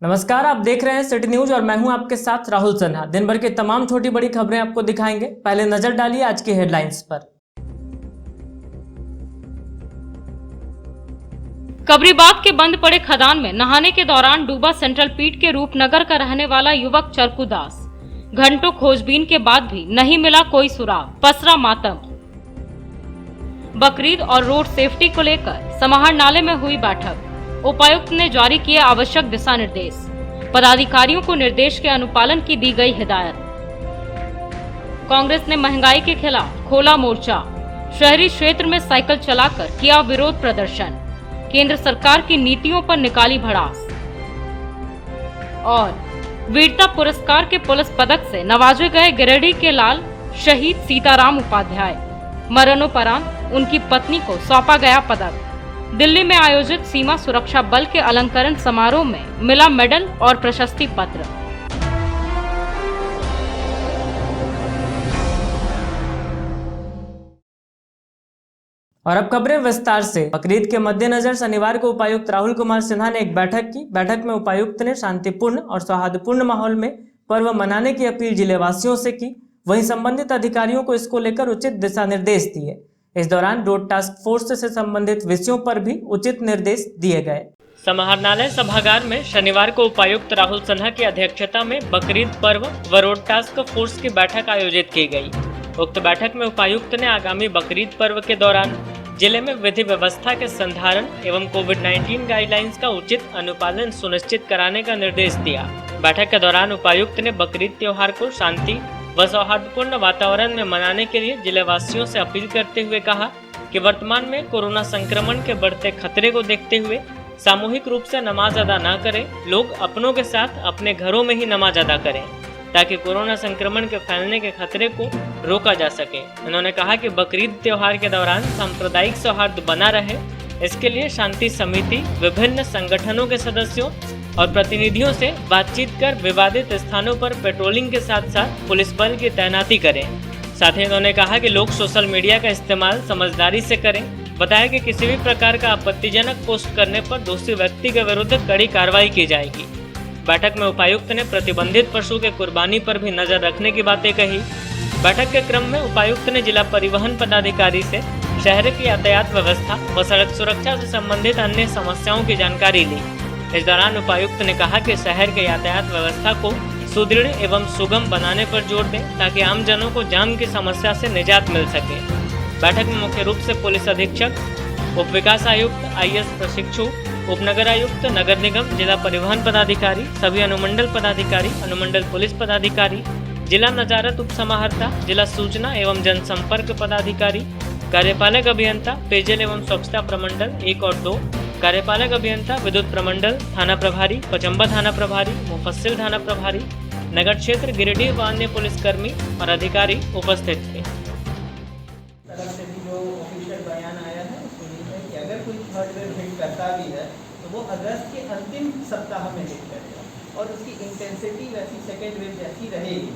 नमस्कार, आप देख रहे हैं सिटी न्यूज और मैं हूं आपके साथ राहुल सिन्हा। दिन भर की तमाम छोटी बड़ी खबरें आपको दिखाएंगे। पहले नजर डालिए आज की हेडलाइंस पर। कबरीबाग के बंद पड़े खदान में नहाने के दौरान डूबा सेंट्रल पीट के रूपनगर का रहने वाला युवक चरकू दास। घंटों खोजबीन के बाद भी नहीं मिला कोई सुराग, पसरा मातम। बकरीद और रोड सेफ्टी को लेकर समाहरणालय में हुई बैठक। उपायुक्त ने जारी किए आवश्यक दिशा निर्देश। पदाधिकारियों को निर्देश के अनुपालन की दी गई हिदायत। कांग्रेस ने महंगाई के खिलाफ खोला मोर्चा। शहरी क्षेत्र में साइकिल चलाकर किया विरोध प्रदर्शन। केंद्र सरकार की नीतियों पर निकाली भड़ास। और वीरता पुरस्कार के पुलिस पदक से नवाजे गए गिरिडीह के लाल शहीद सीताराम उपाध्याय। मरणोपरांत उनकी पत्नी को सौंपा गया पदक। दिल्ली में आयोजित सीमा सुरक्षा बल के अलंकरण समारोह में मिला मेडल और प्रशस्ति पत्र। और अब खबरें विस्तार से। बकरीद के मद्देनजर शनिवार को उपायुक्त राहुल कुमार सिन्हा ने एक बैठक की। बैठक में उपायुक्त ने शांतिपूर्ण और सौहार्दपूर्ण माहौल में पर्व मनाने की अपील जिलेवासियों से की। वहीं संबंधित अधिकारियों को इसको लेकर उचित दिशा निर्देश दिए। इस दौरान रोड टास्क फोर्स से संबंधित विषयों पर भी उचित निर्देश दिए गए। समाहरणालय सभागार में शनिवार को उपायुक्त राहुल सिन्हा की अध्यक्षता में बकरीद पर्व व रोड टास्क फोर्स की बैठक आयोजित की गई। उक्त बैठक में उपायुक्त ने आगामी बकरीद पर्व के दौरान जिले में विधि व्यवस्था के संधारण एवं कोविड-19 गाइडलाइंस का उचित अनुपालन सुनिश्चित कराने का निर्देश दिया। बैठक के दौरान उपायुक्त ने बकरीद त्योहार को शांति व सौहार्दपूर्ण वातावरण में मनाने के लिए जिलेवासियों से अपील करते हुए कहा कि वर्तमान में कोरोना संक्रमण के बढ़ते खतरे को देखते हुए सामूहिक रूप से नमाज अदा न करें। लोग अपनों के साथ अपने घरों में ही नमाज अदा करें ताकि कोरोना संक्रमण के फैलने के खतरे को रोका जा सके। उन्होंने कहा कि बकरीद त्योहार के दौरान सांप्रदायिक सौहार्द बना रहे, इसके लिए शांति समिति विभिन्न संगठनों के सदस्यों और प्रतिनिधियों से बातचीत कर विवादित स्थानों पर पेट्रोलिंग के साथ साथ पुलिस बल की तैनाती करें। साथ ही उन्होंने कहा कि लोग सोशल मीडिया का इस्तेमाल समझदारी से करें। बताया कि किसी भी प्रकार का आपत्तिजनक पोस्ट करने पर दोषी व्यक्ति के विरुद्ध कड़ी कार्रवाई की जाएगी। बैठक में उपायुक्त ने प्रतिबंधित पशु के कुर्बानी पर भी नजर रखने की बातें कही। बैठक के क्रम में उपायुक्त ने जिला परिवहन पदाधिकारी से शहर की यातायात व्यवस्था व सड़क सुरक्षा से संबंधित अन्य समस्याओं की जानकारी ली। इस दौरान उपायुक्त ने कहा कि शहर के यातायात व्यवस्था को सुदृढ़ एवं सुगम बनाने पर जोर दें ताकि आम जनों को जाम की समस्या से निजात मिल सके। बैठक में मुख्य रूप से पुलिस अधीक्षक, उप विकास आयुक्त, IAS प्रशिक्षु, उपनगर आयुक्त, नगर निगम, जिला परिवहन पदाधिकारी, सभी अनुमंडल पदाधिकारी, अनुमंडल पुलिस पदाधिकारी, जिला नजारत उप समाहर्ता, जिला सूचना एवं जनसंपर्क पदाधिकारी, कार्यपालक अभियंता, पेयजल एवं स्वच्छता प्रमंडल 1 और 2, कार्यपालक अभियंता, विद्युत प्रमंडल, थाना प्रभारी, पचम्बा थाना प्रभारी, मुफस्सिल थाना प्रभारी, नगर क्षेत्र गिरिडीह व अन्य पुलिसकर्मी और अधिकारी उपस्थित थे। तरफ से भी जो ऑफिशियल बयान आया है उसमें ये है कि अगर कोई थर्ड वेव हिट करता भी है तो वो अगस्त के अंतिम सप्ताह में हिट करेगा और उसकी इंटेंसिटी वैसी सेकेंड वेव जैसी रहेगी।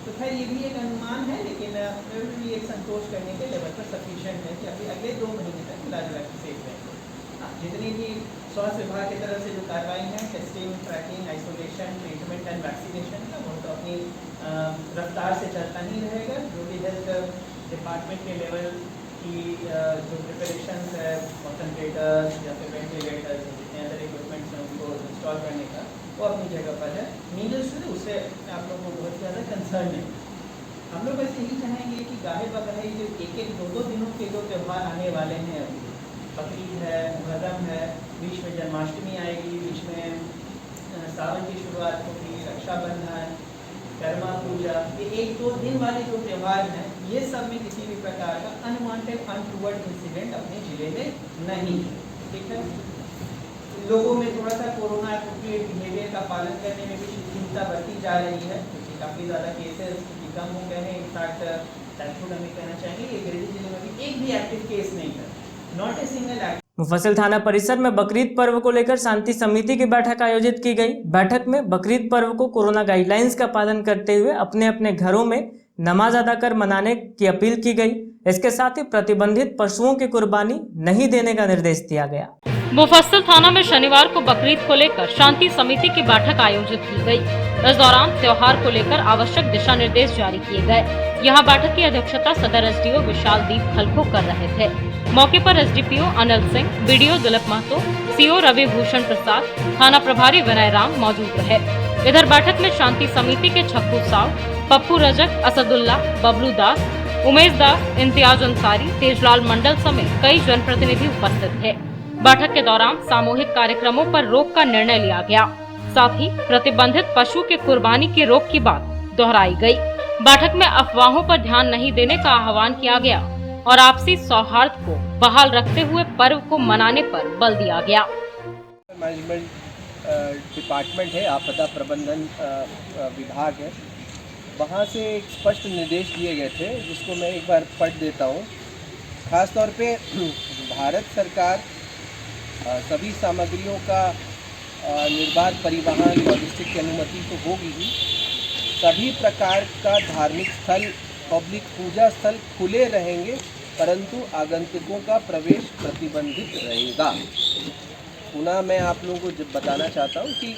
तो खैर ये भी एक अनुमान है, लेकिन फिर भी एक संतोष करने के लेवल पर सफिशिएंट है कि अभी अगले 2 महीने तक इलाज सेफ रहेंगे। जितनी भी स्वास्थ्य विभाग की तरफ से जो कार्रवाई है, testing, tracking, isolation, treatment and vaccination का, वो तो अपनी रफ्तार से चलता ही रहेगा। जो भी हेल्थ डिपार्टमेंट के लेवल की जो प्रिपरेशन है, कॉन्सनट्रेटर्स या फिर वेंटिलेटर्स, जितने अदर इक्विपमेंट्स हैं उनको इंस्टॉल करने का, वो अपनी जगह पर है। नीडल्स से उससे आप लोगों को बहुत ज़्यादा कंसर्न नहीं। हम लोग बस यही चाहेंगे कि गाहे बगाहे जो 1-1, 2-2 दिनों के जो त्यौहार आने वाले हैं, अभी बकरीद है, मुहर्रम है, बीच में जन्माष्टमी आएगी, बीच में सावन की शुरुआत होगी, रक्षाबंधन, कर्मा पूजा, ये 1-2 दिन वाले जो त्यौहार हैं, ये सब में किसी भी प्रकार का अनवांटेड अनटूवर्ड इंसिडेंट अपने ज़िले में नहीं है। ठीक है, लोगों में थोड़ा सा कोरोना एप्रोप्रिएट बिहेवियर का पालन करने में भी चिंता बढ़ती जा रही है, क्योंकि काफ़ी ज़्यादा केसेस कम हो गए हैं। इनफैक्ट टचवुड हमें कहना चाहिए कि गिरिडीह जिले में भी एक भी एक्टिव केस नहीं है, नॉट ए सिंगल एक्ट। मुफस्सिल थाना परिसर में बकरीद पर्व को लेकर शांति समिति की बैठक आयोजित की गई। बैठक में बकरीद पर्व को कोरोना गाइडलाइंस का पालन करते हुए अपने अपने घरों में नमाज अदा कर मनाने की अपील की गई। इसके साथ ही प्रतिबंधित पशुओं की कुर्बानी नहीं देने का निर्देश दिया गया। मुफस्सिल थाना में शनिवार को बकरीद को लेकर शांति समिति की बैठक आयोजित की गई। इस दौरान त्योहार को लेकर आवश्यक दिशा निर्देश जारी किए गए। यहां बैठक की अध्यक्षता सदर एसडीओ विशाल दीप खलको कर रहे थे। मौके पर SDPO Anil Singh, BDO Dilip Mahato, CO Ravi Bhushan Prasad, थाना प्रभारी विनय राम मौजूद रहे। इधर बैठक में शांति समिति के छप्पू साव, पप्पू रजक, असदुल्ला, बबलू दास, उमेश दास, इम्तियाज अंसारी, तेजलाल मंडल समेत कई जनप्रतिनिधि उपस्थित थे। बैठक के दौरान सामूहिक कार्यक्रमों पर रोक का निर्णय लिया गया। साथ ही प्रतिबंधित पशु के कुर्बानी की रोक की बात दोहराई गई। बैठक में अफवाहों पर ध्यान नहीं देने का आह्वान किया गया और आपसी सौहार्द को बहाल रखते हुए पर्व को मनाने पर बल दिया गया। मैनेजमेंट डिपार्टमेंट है, आपदा प्रबंधन विभाग है, वहाँ से एक स्पष्ट निर्देश दिए गए थे जिसको मैं एक बार पढ़ देता हूँ। खास तौर पे भारत सरकार सभी सामग्रियों का निर्बाध परिवहन लॉजिस्टिक की अनुमति तो होगी ही। सभी प्रकार का धार्मिक स्थल, पब्लिक पूजा स्थल खुले रहेंगे, परंतु आगंतुकों का प्रवेश प्रतिबंधित रहेगा। पुनः मैं आप लोगों को जब बताना चाहता हूँ कि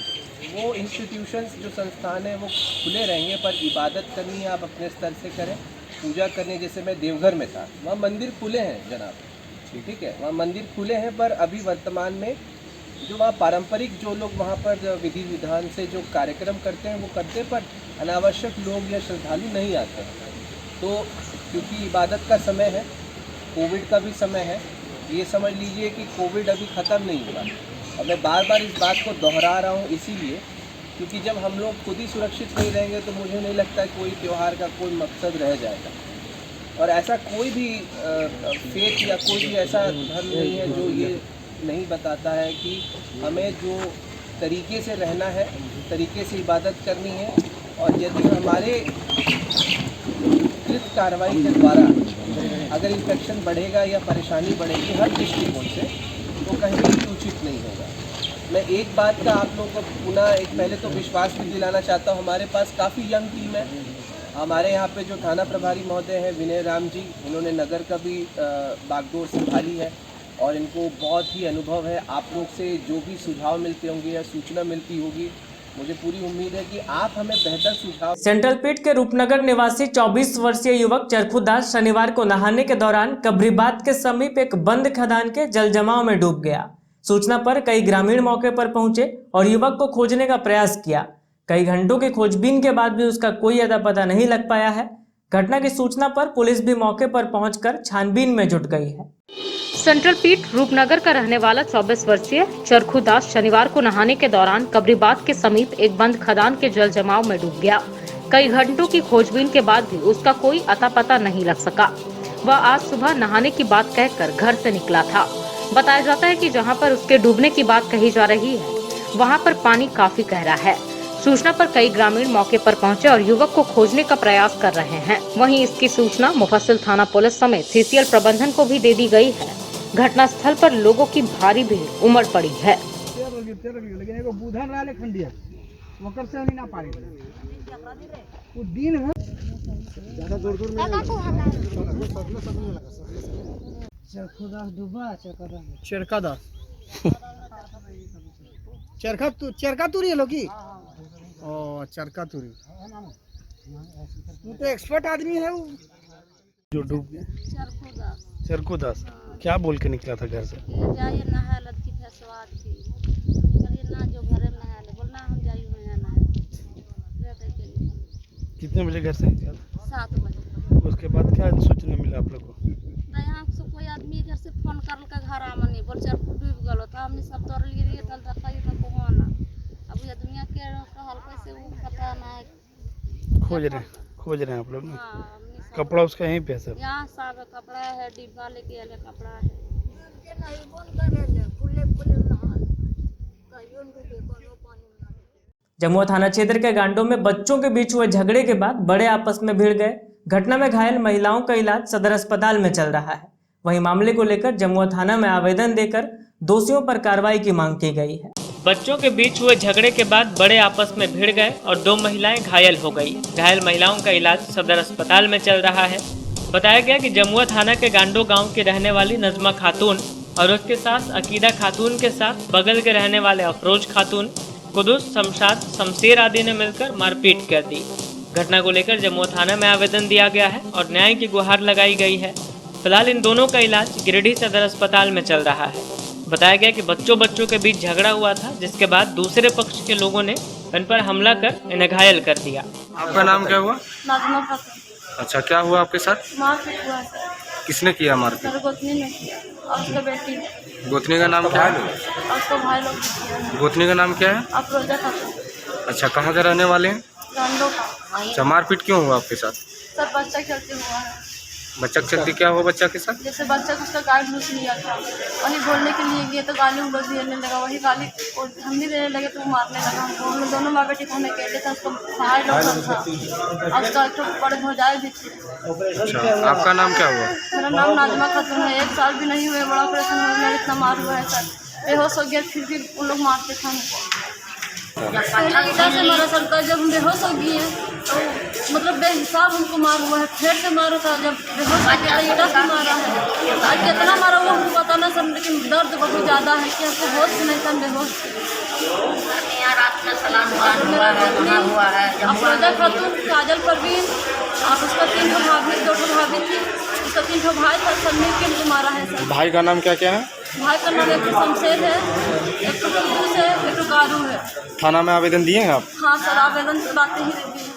वो इंस्टीट्यूशंस जो संस्थान हैं वो खुले रहेंगे, पर इबादत करनी है आप अपने स्तर से करें। पूजा करने, जैसे मैं देवघर में था, वहाँ मंदिर खुले हैं जनाब, ठीक है, वहाँ मंदिर खुले हैं, पर अभी वर्तमान में जो वहाँ पारंपरिक जो लोग वहाँ पर विधि विधान से जो कार्यक्रम करते हैं वो करते, पर अनावश्यक लोग या श्रद्धालु नहीं आते हैं। तो क्योंकि इबादत का समय है, कोविड का भी समय है, ये समझ लीजिए कि कोविड अभी ख़त्म नहीं हुआ। और मैं बार बार इस बात को दोहरा रहा हूँ इसीलिए क्योंकि जब हम लोग खुद ही सुरक्षित नहीं रहेंगे तो मुझे नहीं लगता कोई त्यौहार का कोई मकसद रह जाएगा। और ऐसा कोई भी फेथ या कोई भी ऐसा धर्म नहीं है जो ये नहीं बताता है कि हमें जो तरीके से रहना है, तरीके से इबादत करनी है। और यदि हमारे कृत कार्रवाई के द्वारा अगर इन्फेक्शन बढ़ेगा या परेशानी बढ़ेगी हर दृष्टिकोण से, तो कहीं भी उचित नहीं होगा। मैं एक बात का आप लोगों को पुनः एक पहले तो विश्वास भी दिलाना चाहता हूँ, हमारे पास काफ़ी यंग टीम है। हमारे यहाँ पे जो थाना प्रभारी महोदय हैं विनय राम जी, इन्होंने नगर का भी बागडोर संभाली है और इनको बहुत ही अनुभव है। आप लोग से जो भी सुझाव मिलते होंगे या सूचना मिलती होगी, मुझे पूरी उम्मीद है कि आप हमें बेहतर सुझाव। सेंट्रल पीट के रूपनगर निवासी 24 वर्षीय युवक चरखू दास शनिवार को नहाने के दौरान कबरीबाद के समीप एक बंद खदान के जल जमाव में डूब गया। सूचना पर कई ग्रामीण मौके पर पहुंचे और युवक को खोजने का प्रयास किया। कई घंटों की खोजबीन के बाद भी उसका कोई अता पता नहीं लग पाया है। घटना की सूचना पर पुलिस भी मौके पर पहुंचकर छानबीन में जुट गई है। सेंट्रल पीट रूपनगर का रहने वाला 24 वर्षीय चरखू दास शनिवार को नहाने के दौरान कबरीबाद के समीप एक बंद खदान के जल जमाव में डूब गया। कई घंटों की खोजबीन के बाद भी उसका कोई अता पता नहीं लग सका। वह आज सुबह नहाने की बात कहकर घर से निकला था। बताया जाता है कि जहां पर उसके डूबने की बात कही जा रही है वहां पर पानी काफी गहरा है। सूचना पर कई ग्रामीण मौके पर पहुंचे और युवक को खोजने का प्रयास कर रहे हैं। वहीं इसकी सूचना मुफस्सिल थाना पुलिस समेत सीसीएल प्रबंधन को भी दे दी गई है। घटना स्थल पर लोगों की भारी भीड़ उमड़ पड़ी है। चरखा तुरी है लोगी चरखा तुरी वो तो एक्सपर्ट आदमी है वो जो डूब गया। चरखू दास क्या बोल के निकला था घर से? जाइए नहा लड़की फैसवाद की चलिए ना जो घर में नहा ले बोलना हम जाइए नहा कितने बजे घर से निकला? 7 बजे। उसके बाद क्या सूचना मिला आप लोग को? यहाँ से कोई आदमी घर से फोन कर के घर आमनी बोल चरखू डूब गलो तो हमने सब तोड़ लिए तल रखाई तो कोहाना अब ये दुनिया के हाल कैसे वो पता ना है। खोज रहे हैं आप लोग ना? हाँ, कपड़ा उसका यहीं पे है सब? यहाँ सब कपड़ा है, डिब्बा लेके आले कपड़ा है। जमुआ थाना क्षेत्र के गांडों में बच्चों के बीच हुए झगड़े के बाद बड़े आपस में भिड़ गए। घटना में घायल महिलाओं का इलाज सदर अस्पताल में चल रहा है। वहीं मामले को लेकर जमुआ थाना में आवेदन देकर दोषियों पर कार्रवाई की मांग की गई है। बच्चों के बीच हुए झगड़े के बाद बड़े आपस में भिड़ गए और 2 महिलाएं घायल हो गई। घायल महिलाओं का इलाज सदर अस्पताल में चल रहा है। बताया गया कि जमुआ थाना के गांडो गांव की रहने वाली नजमा खातून और उसके सास अकीदा खातून के साथ बगल के रहने वाले अफरोज खातून, कुदुस, शमशाद, शमशेर आदि ने मिलकर मारपीट कर दी। घटना को लेकर जमुआ थाना में आवेदन दिया गया है और न्याय की गुहार लगाई गई है। फिलहाल इन दोनों का इलाज गिरिडीह सदर अस्पताल में चल रहा है। बताया गया कि बच्चों के बीच झगड़ा हुआ था, जिसके बाद दूसरे पक्ष के लोगों ने इन पर हमला कर इन्हें घायल कर दिया। आपका नाम क्या हुआ? नाजमा खातून। अच्छा, क्या हुआ आपके साथ? मारपीट हुआ सर। किसने किया मारपीट? मेरे गोतनी ने किया और उसका बेटी ने। गोतनी का नाम क्या है? और उसका भाई लोग ने किया। गोतनी का नाम क्या है? अफरोजा खातून। अच्छा, कहाँ के रहने वाले हैं? गांडो का। अच्छा, मारपीट क्यों हुआ आपके साथ? सर बच्चा खेलते हुआ है। बच्चा के चलते क्या हुआ बच्चा के साथ? जैसे बच्चा को उसका गाली घूस लिया था, वही बोलने के लिए गए तो गाली उगल देने लगा, वही गाली हम भी देने लगे तो वो मारने लगा हमको। हम लोग दोनों माँ बेटी को हमें कहते थे, उसको भाई लोग था, अब उसका एक बड़े भौजाई भी थे। अच्छा, आपका नाम क्या हुआ? मेरा नाम नाजमा खातून है। 1 साल भी नहीं हुए, बड़ा ऑपरेशन हो गया, इतना मार हुआ है सर। बेहोश हो गया, फिर भी उन लोग मारते थे हमको। पहले ईटा से मारा सर था, जब हम बेहोश हो गए तो मतलब बेहिसाब हमको मार हुआ है। फिर से मारा था, जब बेहोश हो गया तो ईटा से मारा है। आज कितना मारा हुआ हमको पता ना सर, लेकिन दर्द बहुत ज़्यादा है कि हमको होश नहीं था, बेहोश अफरोजा खातून, काजल परवीन और उसका 3 भाभी, 2 भाभी थी, उसका 3 भाई था, सब मिल के हमको मारा है सर। भाई का नाम क्या क्या है? भाई का नाम एक शमशेर है, एक कुदुस है, एक गारू है। थाना में आवेदन दिए हैं आप? हाँ सर, आवेदन से बातें ही रहती है।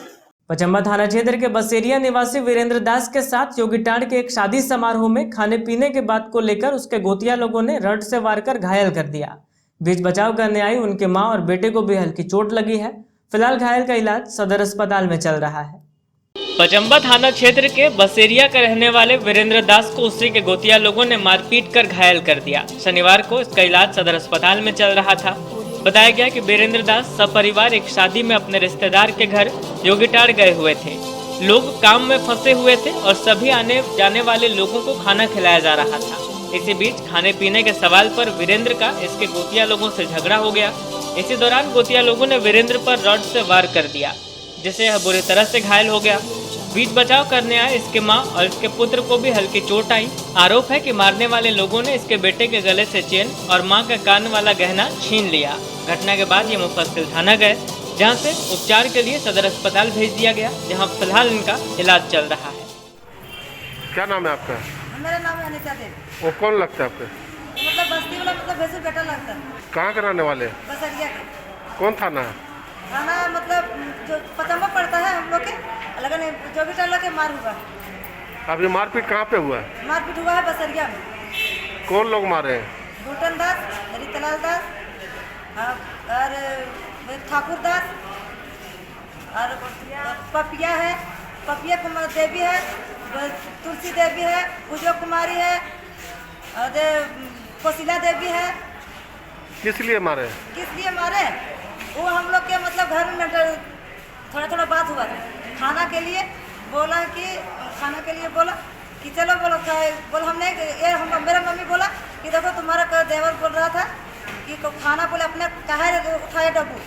पचम्बा थाना क्षेत्र के बसेरिया निवासी वीरेंद्र दास के साथ योगीटाड़ के एक शादी समारोह में खाने पीने के बात को लेकर उसके गोतिया लोगों ने रड से वार कर घायल कर दिया। बीच बचाव करने आई उनके मां और बेटे को भी हल्की चोट लगी है। फिलहाल घायल का इलाज सदर अस्पताल में चल रहा है। पचम्बा थाना क्षेत्र के बसेरिया के रहने वाले वीरेंद्र दास को उसी के गोतिया लोगों ने मारपीट कर घायल कर दिया। शनिवार को इसका इलाज सदर अस्पताल में चल रहा था। बताया गया कि वीरेंद्र दास सपरिवार एक शादी में अपने रिश्तेदार के घर योगीटाड़ गए हुए थे। लोग काम में फंसे हुए थे और सभी आने जाने वाले लोगों को खाना खिलाया जा रहा था। इसी बीच खाने पीने के सवाल पर वीरेंद्र का इसके गोतिया लोगों से झगड़ा हो गया। इसी दौरान गोतिया लोगों ने वीरेंद्र पर रॉड से वार कर दिया, जिससे यह बुरी तरह से घायल हो गया। बीच बचाव करने आए इसके मां और इसके पुत्र को भी हल्की चोट आई। आरोप है कि मारने वाले लोगों ने इसके बेटे के गले से चेन और मां का कान वाला गहना छीन लिया। घटना के बाद ये मुफस्सिल थाना गए, जहां से उपचार के लिए सदर अस्पताल भेज दिया गया, जहां फिलहाल इनका इलाज चल रहा है। क्या नाम है आपका? मेरा नाम है अनिता देवी। वो कौन लगता है आपका? मतलब बस्ती वाला, मतलब भैंसुर बेटा लगता है। कहाँ के रहने वाले हैं? बसरिया के। कौन थाना है? खाना मतलब जो पचम्बा पड़ता है हम लोग के, लगन जो भी टल्ला के मार हुआ। अब ये मारपीट कहाँ पे हुआ है? मारपीट हुआ है बसरिया में। कौन लोग मारे हैं? भूटन दास, हरितलाल दास और ठाकुर दास और पपिया है, पपिया कुमार देवी है, तुलसी देवी है, पूजो कुमारी है और कोशिला देवी है। किस लिए मारे? किस लिए मारे? वो हम लोग के मतलब घर में थोड़ा थोड़ा बात हुआ था। खाना के लिए बोला कि चलो बोलो हमने मेरा मम्मी बोला कि देखो तुम्हारा देवर बोल रहा था कि खाना बोले अपने कहा उठाए डब्बू।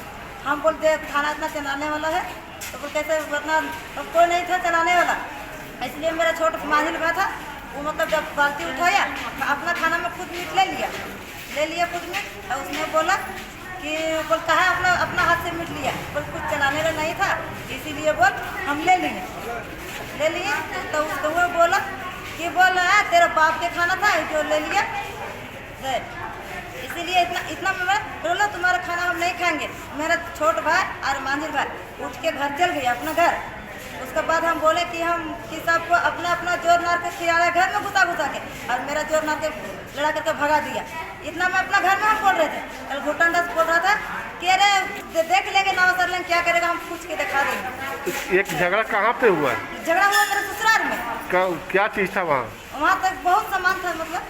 हम बोलते खाना इतना चलाने वाला है तो बोल कैसे उतना कोई नहीं था चलाने वाला, इसलिए मेरा छोटा माहिल भाई था, वो मतलब जब बाल्टी उठाया अपना खाना में खुद मीट ले लिया खुद मीट। और उसने बोला कि बोल कहा अपना हाथ से मीट लिया, बोल कुछ चलाने वाला नहीं था इसीलिए बोल हम ले लिए। तो उसको वो बोला कि बोल तेरा बाप के खाना था जो ले लिया, इसीलिए इतना बोला तुम्हारा खाना हम नहीं खाएंगे। मेरा छोट भाई और मांझिल भाई उठ के घर चल गया अपना घर। उसके बाद हम बोले कि सबको अपना जोर मार के खिलाया घर में घुसा के, और मेरा जोर मार के लड़ा करके भगा दिया। इतना में अपना घर में हम बोल रहे थे। कल भूटान दास बोल रहा था कि अरे देख लेंगे ना सर लेंगे क्या करेगा, हम पूछ के दिखा देंगे। एक झगड़ा कहाँ पे हुआ है? झगड़ा हुआ मेरे ससुराल में। क्या चीज़ था वहाँ? वहाँ तक बहुत सामान था, मतलब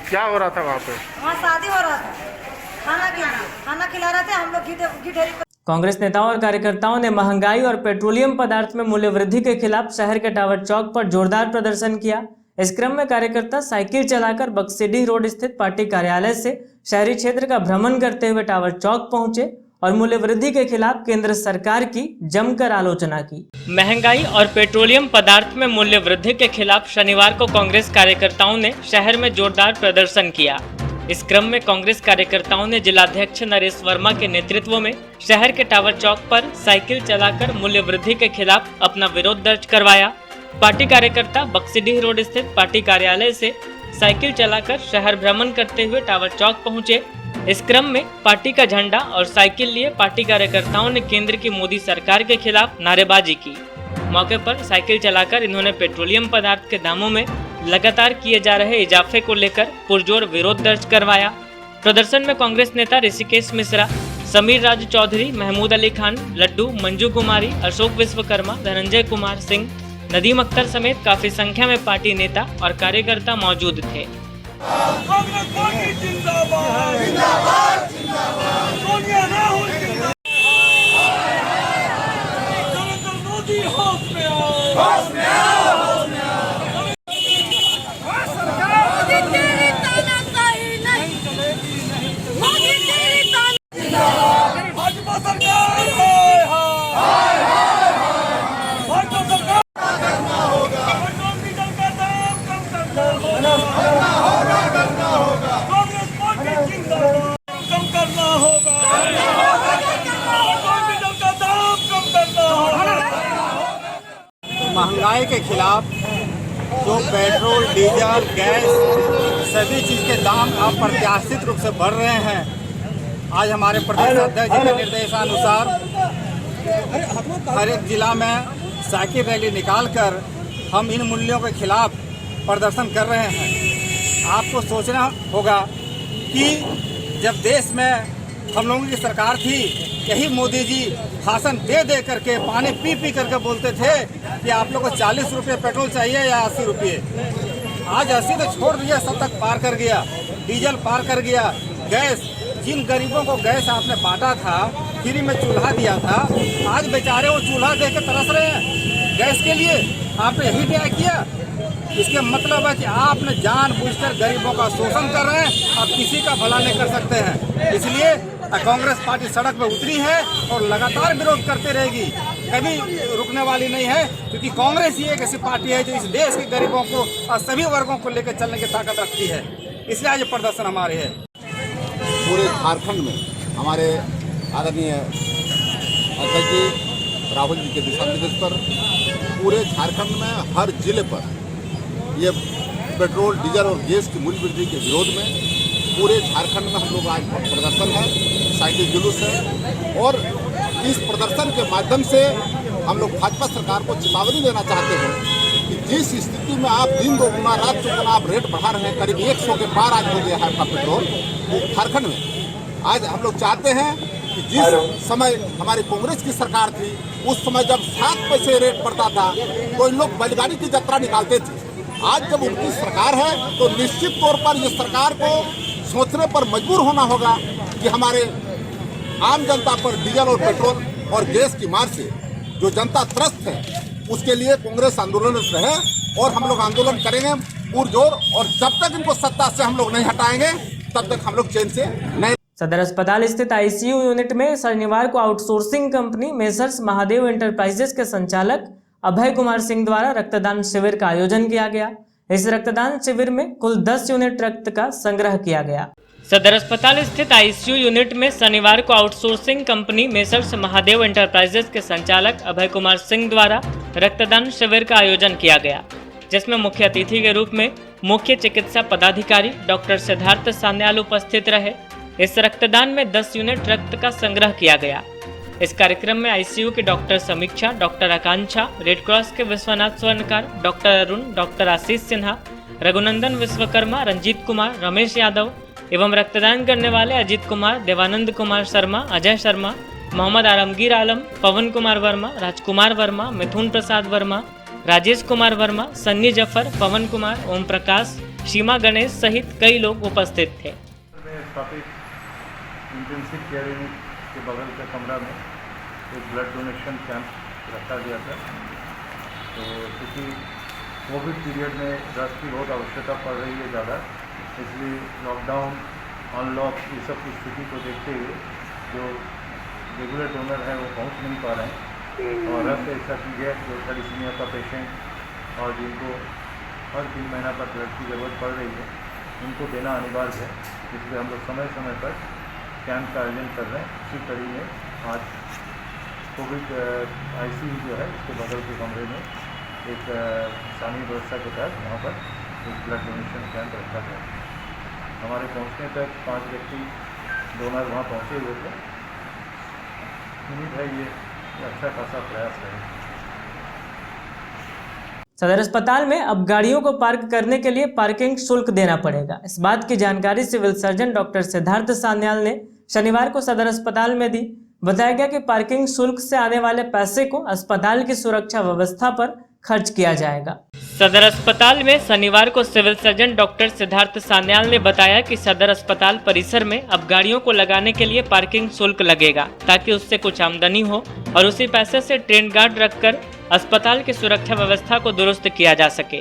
क्या हो रहा था वहाँ पे? वहाँ शादी हो रहा था, खाना खिला रहे थे हम लोग घी ढेरी। कांग्रेस नेताओं और कार्यकर्ताओं ने महंगाई और पेट्रोलियम पदार्थ में मूल्य वृद्धि के खिलाफ शहर के टावर चौक पर जोरदार प्रदर्शन किया। इस क्रम में कार्यकर्ता साइकिल चलाकर बक्सीडीह रोड स्थित पार्टी कार्यालय से शहरी क्षेत्र का भ्रमण करते हुए टावर चौक पहुंचे और मूल्य वृद्धि के खिलाफ केंद्र सरकार की जमकर आलोचना की। महंगाई और पेट्रोलियम पदार्थ में मूल्य वृद्धि के खिलाफ शनिवार को कांग्रेस कार्यकर्ताओं ने शहर में जोरदार प्रदर्शन किया। इस क्रम में कांग्रेस कार्यकर्ताओं ने जिलाध्यक्ष नरेश वर्मा के नेतृत्व में शहर के टावर चौक पर साइकिल चलाकर मूल्य वृद्धि के खिलाफ अपना विरोध दर्ज करवाया। पार्टी कार्यकर्ता बक्सीडीह रोड स्थित पार्टी कार्यालय से साइकिल चलाकर शहर भ्रमण करते हुए टावर चौक पहुंचे। इस क्रम में पार्टी का झंडा और साइकिल लिए पार्टी कार्यकर्ताओं ने केंद्र की मोदी सरकार के खिलाफ नारेबाजी की। मौके पर साइकिल चलाकर इन्होंने पेट्रोलियम पदार्थ के दामों में लगातार किए जा रहे इजाफे को लेकर पुरजोर विरोध दर्ज करवाया। प्रदर्शन में कांग्रेस नेता ऋषिकेश मिश्रा, समीर राज चौधरी, महमूद अली खान, लड्डू, मंजू कुमारी, अशोक विश्वकर्मा, धनंजय कुमार सिंह, नदीम अख्तर समेत काफी संख्या में पार्टी नेता और कार्यकर्ता मौजूद थे। महंगाई के खिलाफ जो पेट्रोल, डीजल, गैस सभी चीज़ के दाम अप्रत्याशित रूप से बढ़ रहे हैं। आज हमारे प्रदेश अध्यक्ष जी के निर्देशानुसार हर एक जिला में साइकिल रैली निकालकर हम इन मूल्यों के खिलाफ प्रदर्शन कर रहे हैं। आपको सोचना होगा कि जब देश में हम लोगों की सरकार थी, यही मोदी जी भाषण दे दे करके, पानी पी पी करके बोलते थे कि आप लोग को 40 रुपये पेट्रोल चाहिए या 80 रुपये। आज 80 तो छोड़ दिया, 70 पार कर गया, डीजल पार कर गया। गैस, जिन गरीबों को गैस आपने बांटा था, फ्री में चूल्हा दिया था, आज बेचारे वो चूल्हा दे के तरस रहे हैं गैस के लिए। आपने यही न्याय किया। इसके मतलब है कि आपने जानबूझकर गरीबों का शोषण कर रहे हैं और किसी का भला नहीं कर सकते हैं। इसलिए कांग्रेस पार्टी सड़क पर उतरी है और लगातार विरोध करते रहेगी, कभी रुकने वाली नहीं है, क्योंकि कांग्रेस ही एक ऐसी पार्टी है जो इस देश के गरीबों को और सभी वर्गों को लेकर चलने की ताकत रखती है। इसलिए आज प्रदर्शन हमारे है। पूरे झारखंड में हमारे आदरणीय अध्यक्ष जी राहुल जी के दिशा निर्देश पर पूरे झारखंड में हर जिले पर ये पेट्रोल, डीजल और गैस की मूल्य वृद्धि के विरोध में पूरे झारखंड में हम लोग आज प्रदर्शन है, साइकिल जुलूस है। और इस प्रदर्शन के माध्यम से हम लोग भाजपा सरकार को चेतावनी देना चाहते हैं कि जिस स्थिति में आप दिन दोगुना रात चौगुना आप रेट बढ़ा रहे हैं, करीब 100 के पार आज हो गया है आपका पेट्रोल झारखंड में। आज हम लोग चाहते हैं कि जिस समय हमारी कांग्रेस की सरकार थी, उस समय जब 7 पैसे रेट बढ़ता था तो इन लोग बैलगाड़ी की यात्रा निकालते थे। आज जब उनकी सरकार है तो निश्चित तौर पर ये सरकार को सोचने पर मजबूर होना होगा कि हमारे आम जनता पर डीजल और पेट्रोल और गैस की मार से जो जनता त्रस्त है, उसके लिए कांग्रेस आंदोलनरत रहे और हम लोग आंदोलन करेंगे पुरजोर। और जब तक इनको सत्ता से हम लोग नहीं हटाएंगे, तब तक हम लोग चैन से नहीं। सदर अस्पताल स्थित आईसीयू यूनिट में शनिवार को outsourcing company messrs Mahadev enterprises के संचालक अभय कुमार सिंह द्वारा रक्तदान शिविर का आयोजन किया गया। इस रक्तदान शिविर में कुल 10 यूनिट रक्त का संग्रह किया गया। सदर अस्पताल स्थित आईसीयू यूनिट में शनिवार को outsourcing company messrs Mahadev enterprises के संचालक अभय कुमार सिंह द्वारा रक्तदान शिविर का आयोजन किया गया, जिसमें मुख्य अतिथि के रूप में मुख्य चिकित्सा पदाधिकारी डॉक्टर सिद्धार्थ सान्याल उपस्थित रहे। इस रक्तदान में 10 यूनिट रक्त का संग्रह किया गया। इस कार्यक्रम में आईसीयू के डॉक्टर समीक्षा, डॉक्टर आकांक्षा, रेड क्रॉस के विश्वनाथ स्वर्णकार, डॉक्टर अरुण, डॉक्टर आशीष सिन्हा, रघुनंदन विश्वकर्मा, रंजीत कुमार, रमेश यादव एवं रक्तदान करने वाले अजीत कुमार, देवानंद कुमार शर्मा, अजय शर्मा, मोहम्मद आलमगीर आलम, पवन कुमार वर्मा, राजकुमार वर्मा, मिथुन प्रसाद वर्मा, राजेश कुमार वर्मा, सन्नी जफर, पवन कुमार, ओम प्रकाश, सीमा गणेश सहित कई लोग उपस्थित थे। इंटेंसिव केयर यूनिट के बगल के कमरा में एक ब्लड डोनेशन कैंप रखा गया था। तो क्योंकि कोविड पीरियड में ड्रग्स की बहुत आवश्यकता पड़ रही है ज़्यादा, इसलिए लॉकडाउन, अनलॉक, ये सब की स्थिति को देखते हुए जो रेगुलर डोनर है वो पहुंच नहीं पा रहे हैं और रक्त एस्ट्रोजेनिक जो थैलेसीमिया का पेशेंट और जिनको हर 3 महीना पर ब्लड की ज़रूरत पड़ रही है उनको देना अनिवार्य है। इसलिए हम लोग समय समय पर कैंप का आयोजन कर रहे हैं। उसी कड़ी में आज कोविड ICU जो है उसके बगल के कमरे में एक स्थानीय व्यवस्था के तहत वहाँ पर एक ब्लड डोनेशन कैंप रखा गया। हमारे पहुँचने तक 5 व्यक्ति डोनर वहाँ पहुँचे हुए थे। उम्मीद है ये अच्छा खासा प्रयास रहेगा। सदर अस्पताल में अब गाड़ियों को पार्क करने के लिए पार्किंग शुल्क देना पड़ेगा। इस बात की जानकारी civil surgeon doctor Siddharth Sanyal ने शनिवार को सदर अस्पताल में दी। बताया गया कि पार्किंग शुल्क से आने वाले पैसे को अस्पताल की सुरक्षा व्यवस्था पर खर्च किया जाएगा। सदर अस्पताल में शनिवार को civil surgeon doctor Siddharth Sanyal ने बताया कि सदर अस्पताल परिसर में अब गाड़ियों को लगाने के लिए पार्किंग शुल्क लगेगा ताकि उससे कुछ आमदनी हो और उसी पैसे से ट्रेन गार्ड रखकर अस्पताल की सुरक्षा व्यवस्था को दुरुस्त किया जा सके।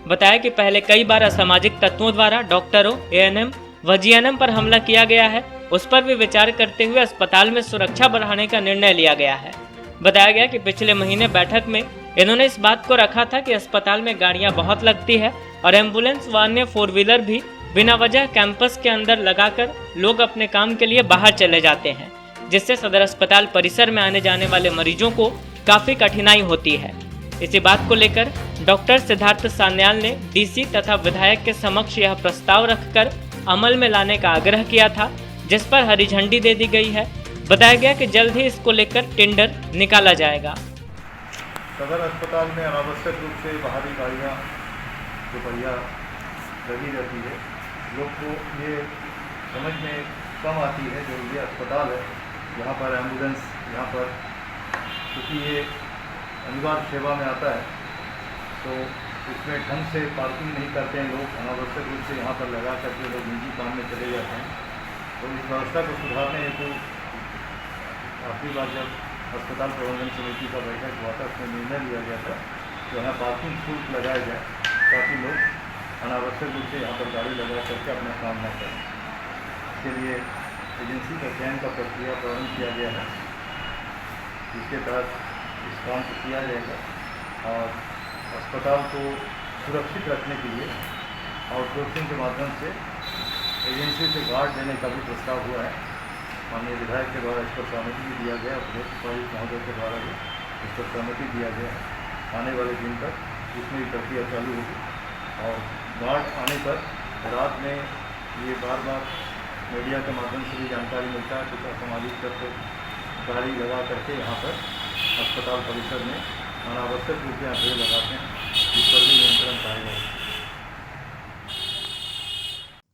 बताया कि पहले कई बार असामाजिक तत्वों द्वारा डॉक्टरों, ANM व GNM पर हमला किया गया है। उस पर भी विचार करते हुए अस्पताल में सुरक्षा बढ़ाने का निर्णय लिया गया है। बताया गया कि पिछले महीने बैठक में इन्होंने इस बात को रखा था कि अस्पताल में गाड़ियां बहुत लगती है और एम्बुलेंस व अन्य 4 व्हीलर भी बिना वजह कैंपस के अंदर लगाकर लोग अपने काम के लिए बाहर चले जाते हैं, जिससे सदर अस्पताल परिसर में आने जाने वाले मरीजों को काफी कठिनाई होती है। इसी बात को लेकर डॉक्टर सिद्धार्थ सान्याल ने DC तथा विधायक के समक्ष यह प्रस्ताव रखकर अमल में लाने का आग्रह किया था, जिस पर हरी झंडी दे दी गई है। बताया गया कि जल्द ही इसको लेकर टेंडर निकाला जाएगा। सदर अस्पताल में अनावश्यक रूप से बाहरी गाड़ियाँ दोपहिया लगी रहती है। लोग को ये समझ में कम आती है जो ये अस्पताल है, यहाँ पर एम्बुलेंस, यहाँ पर क्योंकि ये अनिवार्य सेवा में आता है तो इसमें ढंग से पार्किंग नहीं करते हैं लोग, अनावश्यक रूप से यहाँ पर लगा करके लोग निजी काम में चले जाते हैं। तो इस व्यवस्था को सुधारने हेतु आखिरी बार जब अस्पताल प्रबंधन समिति का बैठक हुआ था उसमें निर्णय लिया गया था कि यहाँ पार्किंग शुल्क लगाया जाए ताकि लोग अनावश्यक रूप से यहाँ पर गाड़ी लगा करके अपना काम न करें। इसके लिए एजेंसी का चयन का प्रक्रिया प्रारंभ किया गया है, जिसके तहत इस काम को किया जाएगा और अस्पताल को सुरक्षित रखने के लिए आउटसोर्सिंग के माध्यम से एजेंसी से गार्ड देने का भी प्रस्ताव हुआ है। माननीय विधायक के द्वारा इस पर सहमति भी दिया गया, प्रदेश उपायुक्त महोदय के द्वारा भी इस पर सहमति दिया गया है। आने वाले दिन तक इसमें भी प्रक्रिया चालू होगी और गार्ड आने पर रात में ये बार बार मीडिया के माध्यम से भी जानकारी मिलता है कुछ असामाजिक तत्व गाड़ी लगा करके यहाँ पर अस्पताल परिसर में अनावश्यक रूप से भीड़ लगाते हैं, जिस पर भी नियंत्रण पाएगा।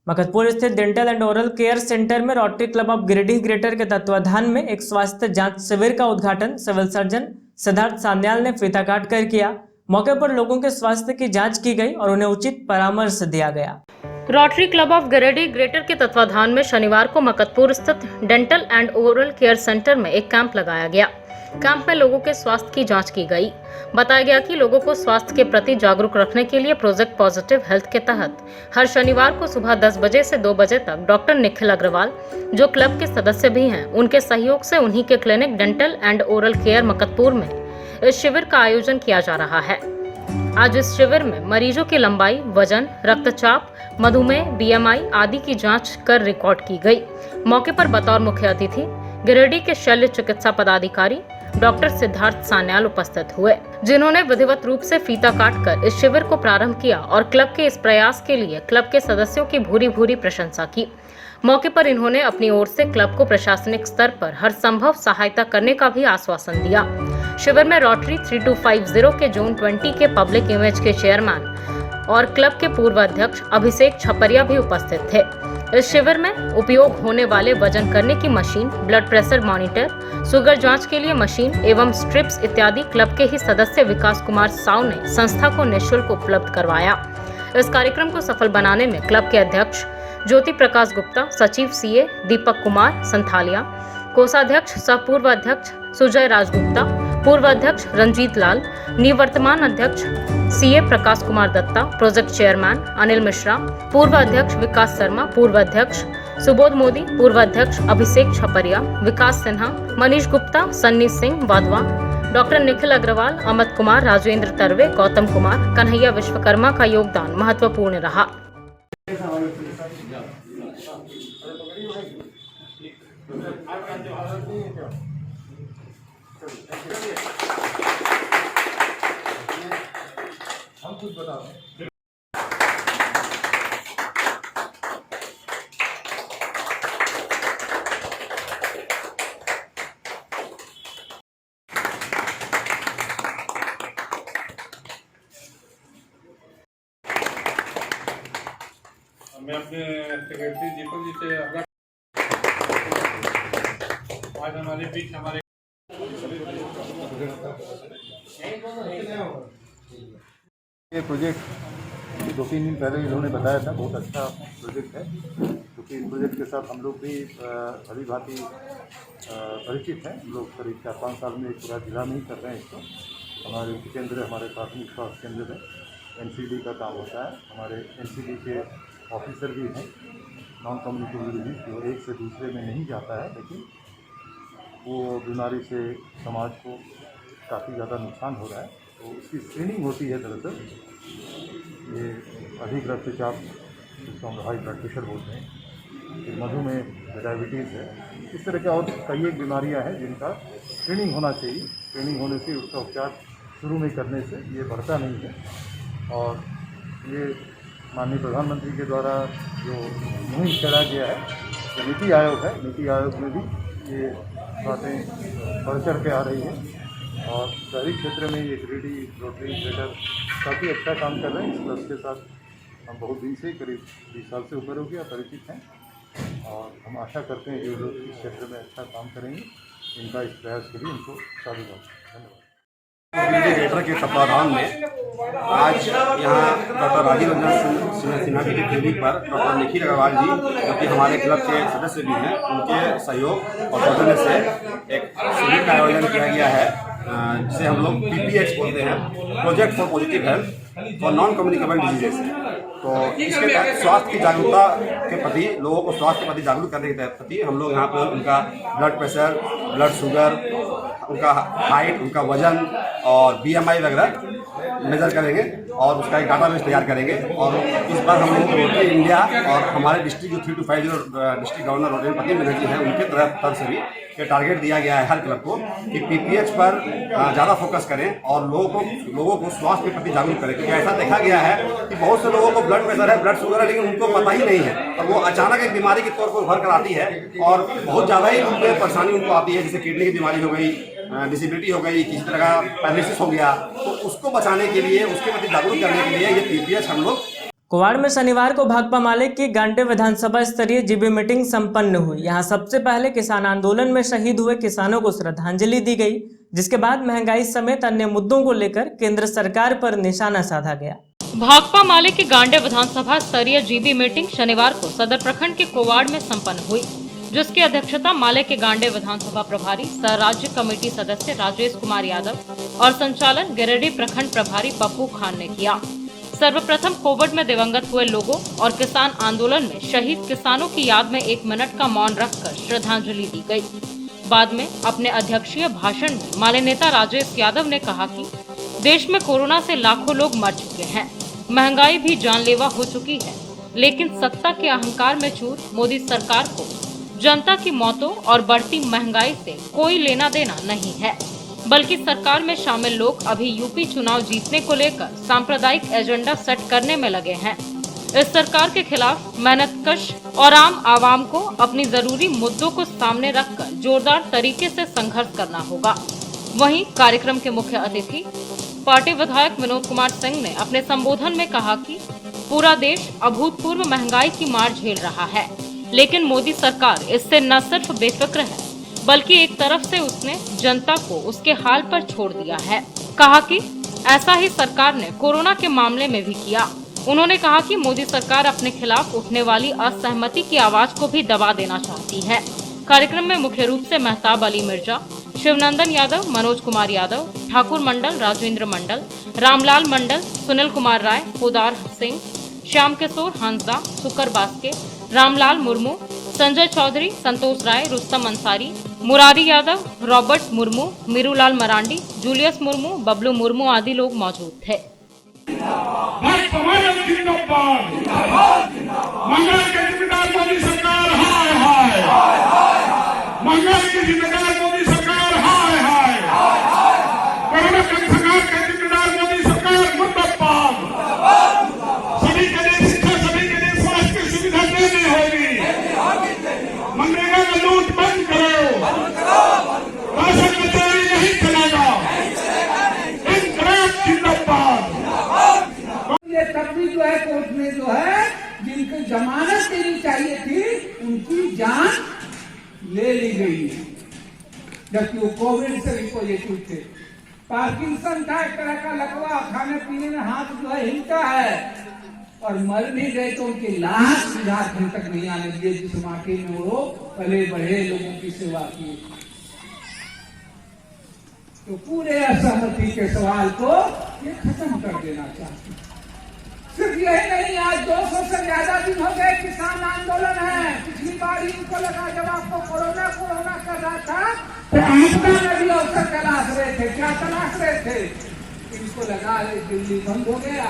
मकतपुर स्थित dental and oral care centre में Rotary Club of Giridih Greater के तत्वाधान में एक स्वास्थ्य जांच शिविर का उद्घाटन सिविल सर्जन सिद्धार्थ सान्याल ने फीता काट कर किया। मौके पर लोगों के स्वास्थ्य की जांच की गई और उन्हें उचित परामर्श दिया गया। Rotary Club of Giridih Greater के तत्वाधान में शनिवार को मकतपुर स्थित dental and oral care centre में एक कैंप लगाया गया। कैंप में लोगों के स्वास्थ्य की जांच की गई। बताया गया कि लोगों को स्वास्थ्य के प्रति जागरूक रखने के लिए प्रोजेक्ट पॉजिटिव हेल्थ के तहत हर शनिवार को सुबह 10 बजे से 2 बजे तक डॉक्टर निखिल अग्रवाल, जो क्लब के सदस्य भी हैं, उनके सहयोग से उन्हीं के clinic dental and oral care Maktapur में इस शिविर का आयोजन किया जा रहा है। आज इस शिविर में मरीजों की लंबाई, वजन, रक्तचाप, मधुमेह, BMI आदि की जांच कर रिकॉर्ड की गई। मौके पर बतौर मुख्य अतिथि गिरिडीह के शल्य चिकित्सा पदाधिकारी डॉक्टर सिद्धार्थ सान्याल उपस्थित हुए, जिन्होंने विधिवत रूप से फीता काटकर इस शिविर को प्रारंभ किया और क्लब के इस प्रयास के लिए क्लब के सदस्यों की भूरी भूरी प्रशंसा की। मौके पर इन्होंने अपनी ओर से क्लब को प्रशासनिक स्तर पर हर संभव सहायता करने का भी आश्वासन दिया। शिविर में रोटरी 3250 के जोन 20 के पब्लिक इमेज के चेयरमैन और क्लब के पूर्व अध्यक्ष अभिषेक छपरिया भी उपस्थित थे। इस शिविर में उपयोग होने वाले वजन करने की machine, blood pressure monitor, sugar जांच के लिए मशीन एवं स्ट्रिप्स इत्यादि क्लब के ही सदस्य विकास कुमार साव ने संस्था को निःशुल्क उपलब्ध करवाया। इस कार्यक्रम को सफल बनाने में क्लब के अध्यक्ष ज्योति प्रकाश गुप्ता, सचिव CA दीपक कुमार संथालिया, कोषाध्यक्ष सह पूर्व अध्यक्ष सुजय राजगुप्ता, पूर्व अध्यक्ष रंजीत लाल, निवर्तमान अध्यक्ष CA Prakash Kumar Dutta, project chairman Anil Mishra, पूर्व अध्यक्ष विकास शर्मा, पूर्व अध्यक्ष सुबोध मोदी, पूर्व अध्यक्ष अभिषेक छपरिया, विकास सिन्हा, मनीष गुप्ता, सन्नी सिंह वाधवा, डॉक्टर निखिल अग्रवाल, अमित कुमार, राजेंद्र तरवे, गौतम कुमार, कन्हैया विश्वकर्मा का योगदान महत्वपूर्ण रहा। मैं अपने सेक्रेटरी दीपक जी से आज हमारे बीच हमारे ये प्रोजेक्ट 2-3 दिन पहले इन्होंने बताया था, बहुत अच्छा प्रोजेक्ट है, क्योंकि इस प्रोजेक्ट के साथ हम लोग भी भली भांति परिचित हैं। हम लोग करीब 4-5 साल में पूरा जिला में ही कर रहे हैं इसको। हमारे केंद्र, हमारे प्राथमिक स्वास्थ्य केंद्र में NCD का काम होता है। हमारे NCD के ऑफिसर भी हैं, नॉन कम्युनिकेबल डिजीज, जो एक से दूसरे में नहीं जाता है, लेकिन वो बीमारी से समाज को काफ़ी ज़्यादा नुकसान हो रहा है, तो उसकी स्क्रीनिंग होती है। दरअसल ये अधिक रक्तचाप, जिसको हम हाई ब्लड प्रेशर बोलते हैं, फिर मधुमेह, डायबिटीज़ है, इस तरह के और कई एक बीमारियां हैं जिनका स्क्रीनिंग होना चाहिए। स्क्रीनिंग होने से उसका उपचार शुरू में करने से ये बढ़ता नहीं है। और ये माननीय प्रधानमंत्री के द्वारा जो मुहिम चलाया गया है, जो नीति आयोग है, नीति आयोग में भी ये बातें बढ़ चढ़ के आ रही हैं। और शहरी क्षेत्र में ये ग्रेडी, रोटरी, ट्रेडर काफ़ी अच्छा काम कर रहे हैं। इस क्लब के साथ हम बहुत दिन से, करीब 20 साल से ऊपर हो गया, परिचित हैं, और हम आशा करते हैं जो लोग इस क्षेत्र में अच्छा काम करेंगे, इनका इस प्रयास के लिए उनको साधुवाद। धन्यवाद। रेडिएटर के तत्वाधान में आज यहाँ डॉक्टर राजीव रंजन सिन्हा जी की क्लिनिक पर डॉक्टर निखिल अग्रवाल जी, जो कि हमारे क्लब के सदस्य भी हैं, उनके सहयोग और सौजन्य से एक शिविर का आयोजन किया गया है, जिसे हम लोग PPH बोलते हैं, project for positive health for non communicable diseases. तो इसके तहत स्वास्थ्य की जागरूकता के प्रति, लोगों को स्वास्थ्य के प्रति जागरूक करने के प्रति हम लोग यहाँ पर उनका ब्लड प्रेशर, ब्लड शुगर, उनका हाइट, उनका वजन और BMI वगैरह मेजर करेंगे और उसका एक डाटाबेस तैयार करेंगे। और इस बार हम लोग रोटरी इंडिया और हमारे डिस्ट्रिक्ट जो 3250 district governor rotary Pradeep Banerjee हैं, उनके तरफ से भी ये टारगेट दिया गया है हर क्लब को कि PPH पर ज़्यादा फोकस करें और लोगों को स्वास्थ्य के प्रति जागरूक करें। क्योंकि ऐसा देखा गया है कि बहुत से लोगों को ब्लड प्रेशर है, ब्लड शुगर है, लेकिन उनको पता ही नहीं है, और वो अचानक एक बीमारी के तौर पर उभर कर आती है और बहुत ज़्यादा ही उनमें परेशानी उनको आती है, जैसे किडनी की बीमारी हो गई, डिसेबिलिटी हो गई, किसी तरह का पैरालिसिस हो गया। तो उसको बचाने के लिए, उसके प्रति जागरूक करने के लिए ये PPH हम लोग। कुवाड़ में शनिवार को भाकपा माले की गांडे विधानसभा स्तरीय जीबी मीटिंग संपन्न हुई। यहां सबसे पहले किसान आंदोलन में शहीद हुए किसानों को श्रद्धांजलि दी गई, जिसके बाद महंगाई समेत अन्य मुद्दों को लेकर केंद्र सरकार पर निशाना साधा गया। भाकपा माले की गांडे विधानसभा स्तरीय जीबी मीटिंग शनिवार को सदर प्रखंड के कुवाड़ में संपन्न हुई, जिसकी अध्यक्षता माले के गांडे विधानसभा प्रभारी सह राज्य कमेटी सदस्य राजेश कुमार यादव और संचालन गिरिडीह प्रखंड प्रभारी पप्पू खान ने किया। सर्वप्रथम कोविड में दिवंगत हुए लोगों और किसान आंदोलन में शहीद किसानों की याद में 1 मिनट का मौन रखकर श्रद्धांजलि दी गई। बाद में अपने अध्यक्षीय भाषण में माले नेता राजेश यादव ने कहा कि देश में कोरोना से लाखों लोग मर चुके हैं, महंगाई भी जानलेवा हो चुकी है, लेकिन सत्ता के अहंकार में चूर मोदी सरकार को जनता की मौतों और बढ़ती महंगाई से कोई लेना देना नहीं है, बल्कि सरकार में शामिल लोग अभी यूपी चुनाव जीतने को लेकर सांप्रदायिक एजेंडा सेट करने में लगे हैं। इस सरकार के खिलाफ मेहनतकश और आम आवाम को अपनी जरूरी मुद्दों को सामने रखकर जोरदार तरीके से संघर्ष करना होगा। वहीं कार्यक्रम के मुख्य अतिथि पार्टी विधायक विनोद कुमार सिंह ने अपने संबोधन में कहा कि पूरा देश अभूतपूर्व महंगाई की मार झेल रहा है, लेकिन मोदी सरकार इससे न सिर्फ बेफिक्र है, बल्कि एक तरफ से उसने जनता को उसके हाल पर छोड़ दिया है। कहा कि ऐसा ही सरकार ने कोरोना के मामले में भी किया। उन्होंने कहा कि मोदी सरकार अपने खिलाफ उठने वाली असहमति की आवाज को भी दबा देना चाहती है। कार्यक्रम में मुख्य रूप से मेहताब अली मिर्जा, शिवनंदन यादव, मनोज कुमार यादव, ठाकुर मंडल, राजेंद्र मंडल, रामलाल मंडल, सुनील कुमार राय, पोदार सिंह, श्याम किशोर हांसदा, सुकर बास्के, रामलाल मुर्मू, संजय चौधरी, संतोष राय, रुस्तम अंसारी, मुरारी यादव, रॉबर्ट मुर्मू, मीरूलाल मरांडी, जूलियस मुर्मू, बबलू मुर्मू आदि लोग मौजूद थे। मंगल के जिम्मेदार मोदी सरकार हाय हाय, मंगल की जिम्मेदार मोदी सरकार हाय हाय, कोरोना संकट के जिम्मेदार मोदी सरकार मुर्दाबाद। सभी के लिए शिक्षा, सभी के लिए स्वास्थ्य की सुविधा देनी होगी। मनरेगा का लूट बंद करो, राशन में चोरी नहीं चलेगा, इंकलाब जिंदाबाद। ये तब भी जो है कोर्ट में जो है जिनको जमानत देनी चाहिए थी उनकी जान ले ली गई, जबकि वो कोविड से भी पॉजिटिव थे। पार्किंसन था, एक तरह का लकवा, खाने पीने में हाथ जो है हिलता है, और मर भी गए तो उनकी लाश झारखंड तक नहीं आने दिए, जिस माटी में वो पले बढ़े लोगों की सेवा की। तो पूरे असहमति के सवाल को ये खत्म कर देना चाहते हैं। सिर्फ यही नहीं, आज 200 से ज्यादा दिन हो गए किसान आंदोलन है। पिछली बार इनको लगा जब आपको कोरोना कर रहा था तो आपदा में भी अवसर तलाश रहे थे। क्या तलाश रहे थे? इनको लगा दिल्ली बंद हो गया,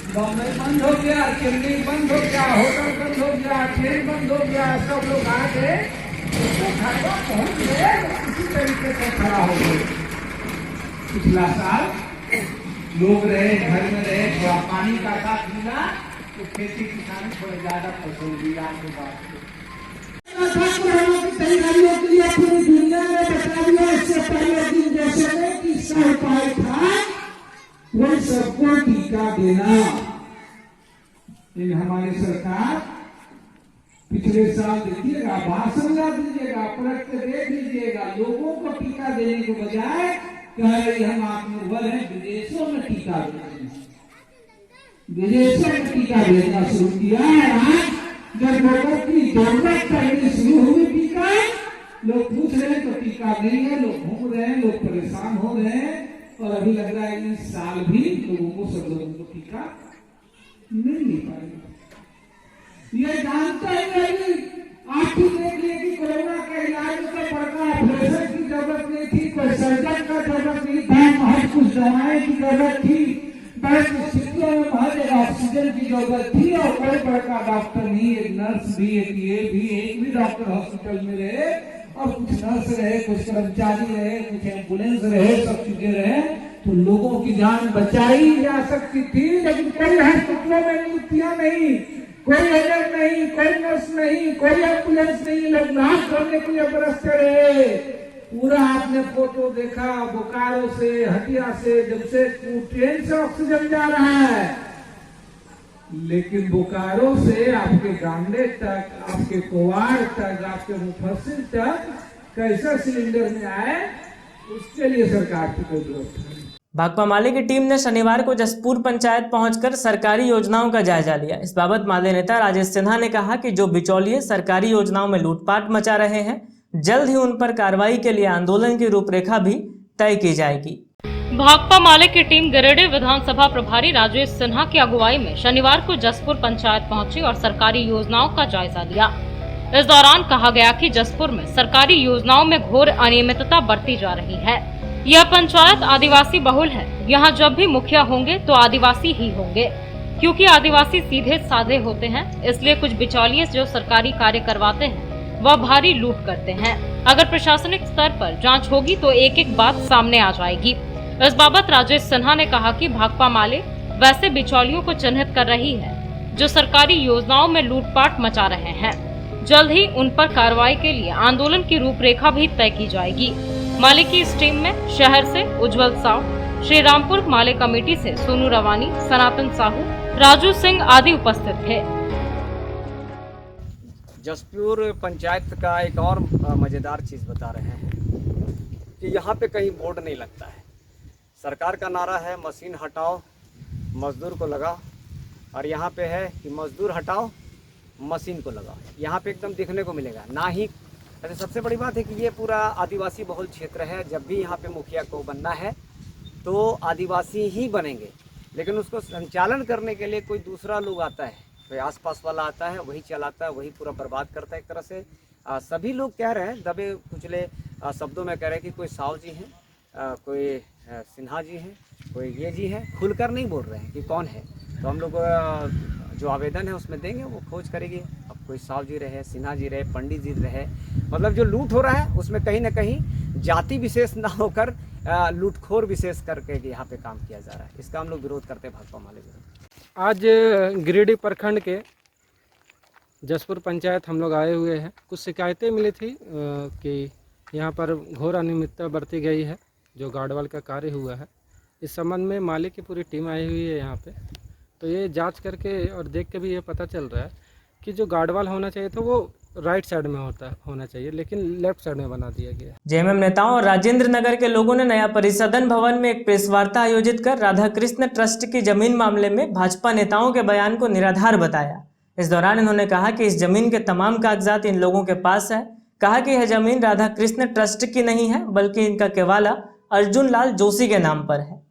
बम्बई बंद हो गया, चेन्नई बंद हो गया, होटल बंद हो गया, ट्रेन बंद हो गया, सब लोग आ गए, घर पहुंच गए, इसी तरीके से खड़ा हो गए। पिछला साल लोग रहे, घर में रहे, थोड़ा पानी का साथ मिला तो खेती किसान थोड़ा ज्यादा फसल हुई। आपके बात कोरोना की तैयारियों के लिए पूरी दुनिया में बता दिया इससे पहले दिन जैसे में कि इसका उपाय था वो सबको टीका देना। लेकिन हमारी सरकार पिछले साल देखिएगा, भाषण याद दीजिएगा, पलट के देख लीजिएगा, लोगों को टीका देने के बजाय कह रही हम आत्मनिर्भर हैं, विदेशों में टीका देना, विदेशों में टीका देना शुरू किया है। आज जब लोगों की जरूरत पड़नी शुरू हुई टीका, लोग पूछ रहे हैं तो टीका नहीं है, लोग घूम रहे हैं, लोग परेशान हो रहे हैं, और अभी लग रहा है इस साल भी लोगों को, सब लोगों को टीका नहीं मिल पाएगा। ये जानते हैं आप ही देख लिए कि कोरोना के इलाज में तो बड़का ऑपरेशन की जरूरत नहीं थी, कोई सर्जन का जरूरत नहीं था, महज कुछ दवाएं की जरूरत थी, बड़े स्थितियों में महज एक ऑक्सीजन की जरूरत थी, और कोई बड़का डॉक्टर नहीं, एक नर्स भी, एक भी डॉक्टर हॉस्पिटल में रहे, और कुछ नर्स रहे, कुछ कर्मचारी रहे, कुछ एम्बुलेंस रहे, सब चीजें रहे, तो लोगों की जान बचाई जा सकती थी। लेकिन कई हॉस्पिटलों में नियुक्तियां नहीं, कोई एजेंट नहीं, कोई नर्स नहीं, कोई एम्बुलेंस नहीं, लोग नाश करने के लिए बरसते रहे। पूरा आपने फोटो देखा, बोकारो से, हटिया से, जब से ट्रेन से ऑक्सीजन जा रहा है, लेकिन बोकारो से आपके गांडे तक, आपके कोवाड़ तक, आपके मुफस्सिल तक कैसे सिलेंडर में आए, उसके लिए सरकार की कोई जरूरत नहीं। भाकपा माले की टीम ने शनिवार को जसपुर पंचायत पहुंचकर सरकारी योजनाओं का जायजा लिया। इस बाबत माले नेता राजेश सिन्हा ने कहा कि जो बिचौलिए सरकारी योजनाओं में लूटपाट मचा रहे हैं, जल्द ही उन पर कार्रवाई के लिए आंदोलन की रूपरेखा भी तय की जाएगी। भाकपा माले की टीम गिरिडीह विधानसभा प्रभारी राजेश सिन्हा की अगुवाई में शनिवार को जसपुर पंचायत पहुंची और सरकारी योजनाओं का जायजा लिया। इस दौरान कहा गया कि जसपुर में सरकारी योजनाओं में घोर अनियमितता बरती जा रही है। यह पंचायत आदिवासी बहुल है, यहाँ जब भी मुखिया होंगे तो आदिवासी ही होंगे, क्योंकि आदिवासी सीधे साधे होते हैं, इसलिए कुछ बिचौलिए जो सरकारी कार्य करवाते हैं वह भारी लूट करते हैं। अगर प्रशासनिक स्तर पर जांच होगी तो एक एक बात सामने आ जाएगी। इस बाबत राजेश सिन्हा ने कहा कि भाकपा माले वैसे बिचौलियों को चिन्हित कर रही है जो सरकारी योजनाओं में लूटपाट मचा रहे हैं। जल्द ही उन पर कार्रवाई के लिए आंदोलन की रूपरेखा भी तय की जाएगी। माले की इस टीम में शहर से उज्जवल साव, श्री रामपुर माले कमेटी से सोनू रवानी, सनातन साहू, राजू सिंह आदि उपस्थित थे। जसपुर पंचायत का एक और मजेदार चीज बता रहे हैं कि यहाँ पे कहीं बोर्ड नहीं लगता है। सरकार का नारा है मशीन हटाओ मजदूर को लगाओ, और यहाँ पे है कि मजदूर हटाओ मशीन को लगाओ। यहाँ पे एकदम देखने को मिलेगा ना ही। अच्छा, सबसे बड़ी बात है कि ये पूरा आदिवासी बहुल क्षेत्र है। जब भी यहाँ पे मुखिया को बनना है तो आदिवासी ही बनेंगे, लेकिन उसको संचालन करने के लिए कोई दूसरा लोग आता है कोई आसपास वाला आता है वही चलाता है, वही पूरा बर्बाद करता है एक तरह से। सभी लोग कह रहे हैं, दबे कुचले शब्दों में कह रहे हैं कि कोई साव जी हैं, कोई सिन्हा जी हैं, कोई ये जी हैं, खुलकर नहीं बोल रहे हैं कि कौन है। तो हम लोग जो आवेदन है उसमें देंगे, वो खोज करेगी। अब कोई साव जी रहे, सिन्हा जी रहे, पंडित जी रहे, मतलब जो लूट हो रहा है उसमें कहीं ना कहीं जाति विशेष ना होकर लूटखोर विशेष करके यहाँ पे काम किया जा रहा है। इसका हम लोग विरोध करते हैं, भाजपा वाले विरोध। आज गिरिडीह प्रखंड के जसपुर पंचायत हम लोग आए हुए हैं। कुछ शिकायतें मिली थी कि यहाँ पर घोर अनियमितता बरती गई है, जो गार्डवाल का कार्य हुआ है। इस संबंध में मालिक की पूरी टीम आई हुई है यहाँ पे। तो ये जांच करके और देख के भी ये पता चल रहा है कि जो गार्डवाल होना चाहिए था वो राइट साइड में होना चाहिए, लेकिन लेफ्ट साइड में बना दिया गया। जेएमएम नेताओं और राजेंद्र नगर के लोगों ने नया परिसदन भवन में एक प्रेस वार्ता आयोजित कर राधा कृष्ण ट्रस्ट की जमीन मामले में भाजपा नेताओं के बयान को निराधार बताया। इस दौरान इन्होंने कहा कि इस जमीन के तमाम कागजात इन लोगों के पास है। कहा कि यह जमीन राधा कृष्ण ट्रस्ट की नहीं है, बल्कि इनका केवाला अर्जुन लाल जोशी के नाम पर है।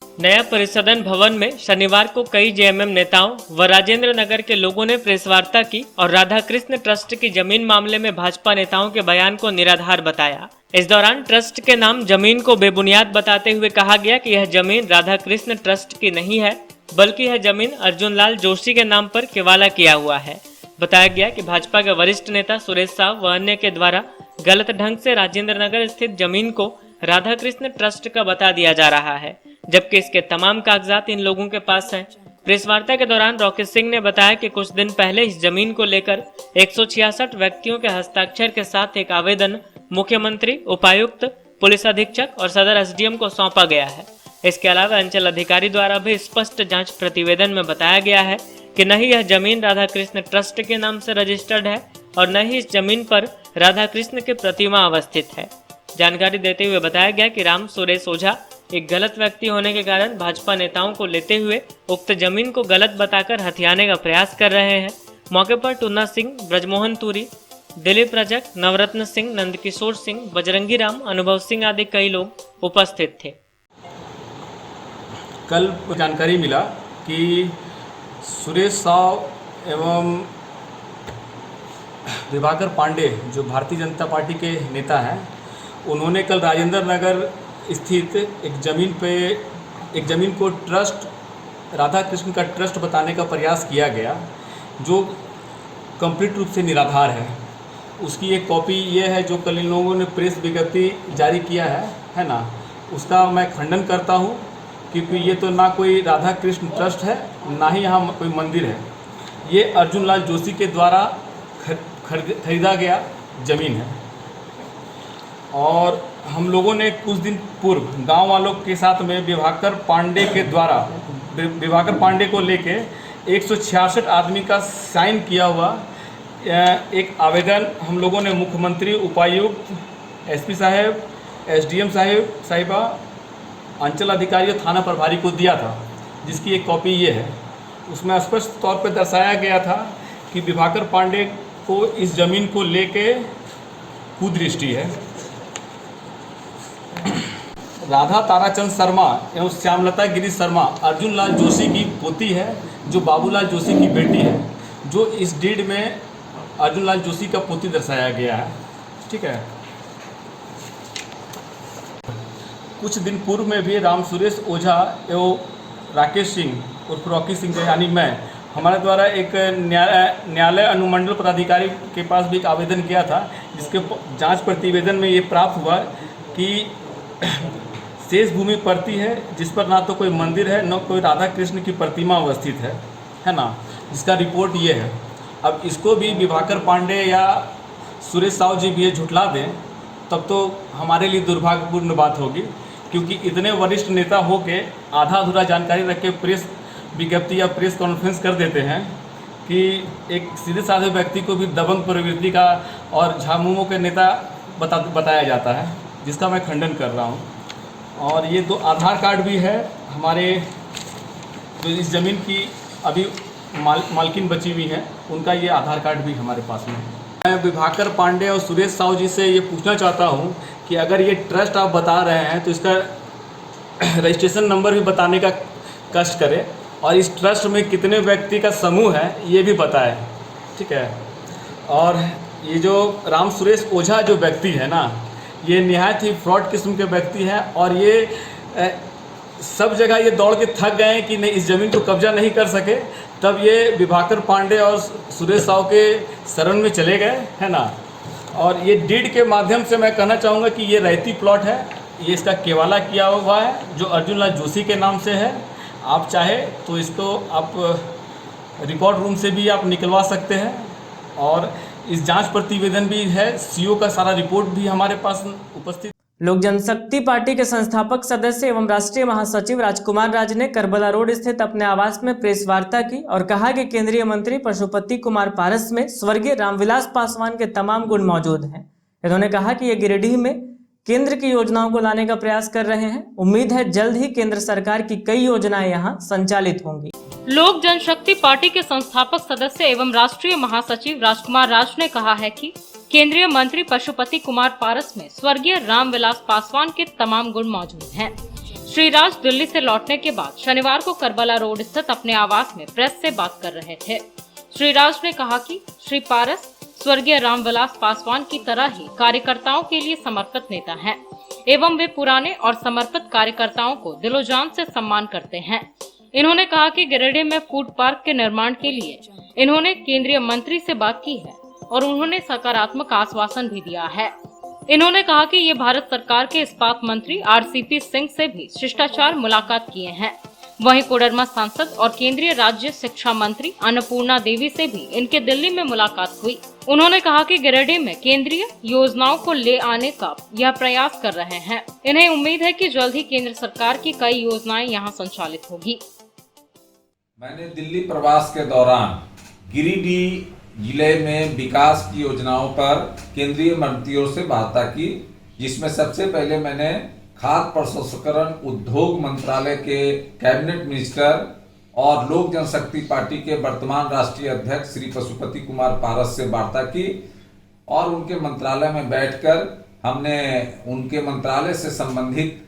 नया परिसदन भवन में शनिवार को कई जेएमएम नेताओं व राजेंद्र नगर के लोगों ने प्रेस वार्ता की और राधा कृष्ण ट्रस्ट की जमीन मामले में भाजपा नेताओं के बयान को निराधार बताया। इस दौरान ट्रस्ट के नाम जमीन को बेबुनियाद बताते हुए कहा गया कि यह जमीन राधा कृष्ण ट्रस्ट की नहीं है, बल्कि यह जमीन अर्जुन लाल जोशी के नाम पर केवाला किया हुआ है। बताया गया कि भाजपा के वरिष्ठ नेता सुरेश साव व अन्य के द्वारा गलत ढंग से राजेंद्र नगर स्थित जमीन को राधा कृष्ण ट्रस्ट का बता दिया जा रहा है, जबकि इसके तमाम कागजात इन लोगों के पास हैं। प्रेस वार्ता के दौरान रॉकेट सिंह ने बताया कि कुछ दिन पहले इस जमीन को लेकर 166 व्यक्तियों के हस्ताक्षर के साथ एक आवेदन मुख्यमंत्री, उपायुक्त, पुलिस अधीक्षक और सदर एसडीएम को सौंपा गया है। इसके अलावा अंचल अधिकारी द्वारा भी स्पष्ट जांच प्रतिवेदन में बताया गया है कि न ही यह जमीन राधा कृष्ण ट्रस्ट के नाम से रजिस्टर्ड है और न ही इस जमीन पर राधा कृष्ण की प्रतिमा अवस्थित है। जानकारी देते हुए बताया गया कि राम सुरेश ओझा एक गलत व्यक्ति होने के कारण भाजपा नेताओं को लेते हुए उक्त जमीन को गलत बताकर हथियाने का प्रयास कर रहे हैं। मौके पर टुन्ना सिंह, ब्रजमोहन तुरी, दिलीप रजक, नवरत्न सिंह, नंदकिशोर सिंह, बजरंगी राम, अनुभव सिंह आदि कई लोग उपस्थित थे। कल जानकारी मिला कि सुरेश साव एवं दिवाकर पांडे जो भारतीय जनता पार्टी के नेता हैं, उन्होंने कल राजेंद्र नगर स्थित एक जमीन को ट्रस्ट, राधा कृष्ण का ट्रस्ट बताने का प्रयास किया गया, जो कंप्लीट रूप से निराधार है। उसकी एक कॉपी ये है जो कल इन लोगों ने प्रेस विज्ञप्ति जारी किया है ना, उसका मैं खंडन करता हूँ, क्योंकि ये तो ना कोई राधा कृष्ण ट्रस्ट है, ना ही यहाँ कोई मंदिर है। ये अर्जुन लाल जोशी के द्वारा खरीदा गया जमीन है। और हम लोगों ने कुछ दिन पूर्व गांव वालों के साथ में विभाकर पांडे को लेके 166 आदमी का साइन किया हुआ एक आवेदन हम लोगों ने मुख्यमंत्री, उपायुक्त, एसपी साहब, एसडीएम साहिबा, अंचल अधिकारी और थाना प्रभारी को दिया था, जिसकी एक कॉपी ये है। उसमें स्पष्ट तौर पर दर्शाया गया था कि विभाकर पांडे को इस जमीन को लेके कुदृष्टि है। राधा ताराचंद शर्मा एवं श्यामलता गिरी शर्मा अर्जुन लाल जोशी की पोती है, जो बाबूलाल जोशी की बेटी है, जो इस डीड में अर्जुन लाल जोशी का पोती दर्शाया गया है। ठीक है। कुछ दिन पूर्व में भी राम सुरेश ओझा एवं राकेश सिंह उर्फ रॉकी सिंह यानी मैं, हमारे द्वारा एक न्यायालय अनुमंडल पदाधिकारी के पास भी एक आवेदन किया था, जिसके जांच प्रतिवेदन में ये प्राप्त हुआ कि शेष भूमि पड़ती है, जिस पर ना तो कोई मंदिर है, न कोई राधा कृष्ण की प्रतिमा अवस्थित है ना, जिसका रिपोर्ट ये है। अब इसको भी विभाकर पांडे या सुरेश साव जी भी ये झुठला दें, तब तो हमारे लिए दुर्भाग्यपूर्ण बात होगी, क्योंकि इतने वरिष्ठ नेता होके आधा अधूरा जानकारी रख के प्रेस विज्ञप्ति या प्रेस कॉन्फ्रेंस कर देते हैं कि एक सीधे साधे व्यक्ति को भी दबंग प्रवृत्ति का और झामुमो के नेता बताया जाता है, जिसका मैं खंडन कर रहा हूं। और ये 2 आधार कार्ड भी है हमारे, जो इस ज़मीन की अभी मालकिन बची हुई हैं, उनका ये आधार कार्ड भी हमारे पास में है। मैं विभाकर पांडे और सुरेश साव जी से ये पूछना चाहता हूँ कि अगर ये ट्रस्ट आप बता रहे हैं तो इसका रजिस्ट्रेशन नंबर भी बताने का कष्ट करें, और इस ट्रस्ट में कितने व्यक्ति का समूह है ये भी बताएं, ठीक है। और ये जो राम सुरेश ओझा जो व्यक्ति है ना, ये निहायत ही फ्रॉड किस्म के व्यक्ति हैं और ये सब जगह ये दौड़ के थक गए हैं कि नहीं इस ज़मीन को कब्जा नहीं कर सके, तब ये विभाकर पांडे और सुरेश साहू के शरण में चले गए, है ना। और ये डीड के माध्यम से मैं कहना चाहूँगा कि ये रैती प्लॉट है, ये इसका केवाला किया हुआ है जो अर्जुन लाल जोशी के नाम से है। आप चाहे तो इसको आप रिकॉर्ड रूम से भी आप निकलवा सकते हैं और इस जांच प्रतिवेदन भी है, सीओ का सारा रिपोर्ट भी हमारे पास उपस्थित। लोक जनशक्ति पार्टी के संस्थापक सदस्य एवं राष्ट्रीय महासचिव राजकुमार राज ने करबला रोड स्थित अपने आवास में प्रेस वार्ता की और कहा कि केंद्रीय मंत्री पशुपति कुमार पारस में स्वर्गीय रामविलास पासवान के तमाम गुण मौजूद हैं। इन्होंने कहा कि ये गिरिडीह में केंद्र की योजनाओं को लाने का प्रयास कर रहे हैं। उम्मीद है जल्द ही केंद्र सरकार की कई योजनाएं यहां संचालित होंगी। लोक जनशक्ति पार्टी के संस्थापक सदस्य एवं राष्ट्रीय महासचिव राजकुमार राज ने कहा है कि केंद्रीय मंत्री पशुपति कुमार पारस में स्वर्गीय रामविलास पासवान के तमाम गुण मौजूद हैं। श्री राज दिल्ली से लौटने के बाद शनिवार को करबला रोड स्थित अपने आवास में प्रेस से बात कर रहे थे। श्री राज ने कहा कि श्री पारस स्वर्गीय रामविलास पासवान की तरह ही कार्यकर्ताओं के लिए समर्पित नेता हैं एवं वे पुराने और समर्पित कार्यकर्ताओं को दिलोजान से सम्मान करते हैं। इन्होंने कहा कि गिरिडीह में फूड पार्क के निर्माण के लिए इन्होंने केंद्रीय मंत्री से बात की है और उन्होंने सकारात्मक आश्वासन भी दिया है। इन्होंने कहा कि ये भारत सरकार के इस्पात मंत्री आरसीपी सिंह से भी शिष्टाचार मुलाकात किए हैं। वहीं कोडरमा सांसद और केंद्रीय राज्य शिक्षा मंत्री अन्नपूर्णा देवी से भी इनके दिल्ली में मुलाकात हुई। उन्होंने कहा कि गिरिडीह में केंद्रीय योजनाओं को ले आने का यह प्रयास कर रहे हैं। इन्हें उम्मीद है कि जल्द ही केंद्र सरकार की कई योजनाएं यहां संचालित होगी। मैंने दिल्ली प्रवास के दौरान गिरिडीह जिले में विकास की योजनाओं पर केंद्रीय मंत्रियों से वार्ता की, जिसमें सबसे पहले मैंने खाद्य प्रसंस्करण उद्योग मंत्रालय के कैबिनेट मिनिस्टर और लोक जनशक्ति पार्टी के वर्तमान राष्ट्रीय अध्यक्ष श्री पशुपति कुमार पारस से वार्ता की और उनके मंत्रालय में बैठकर हमने उनके मंत्रालय से संबंधित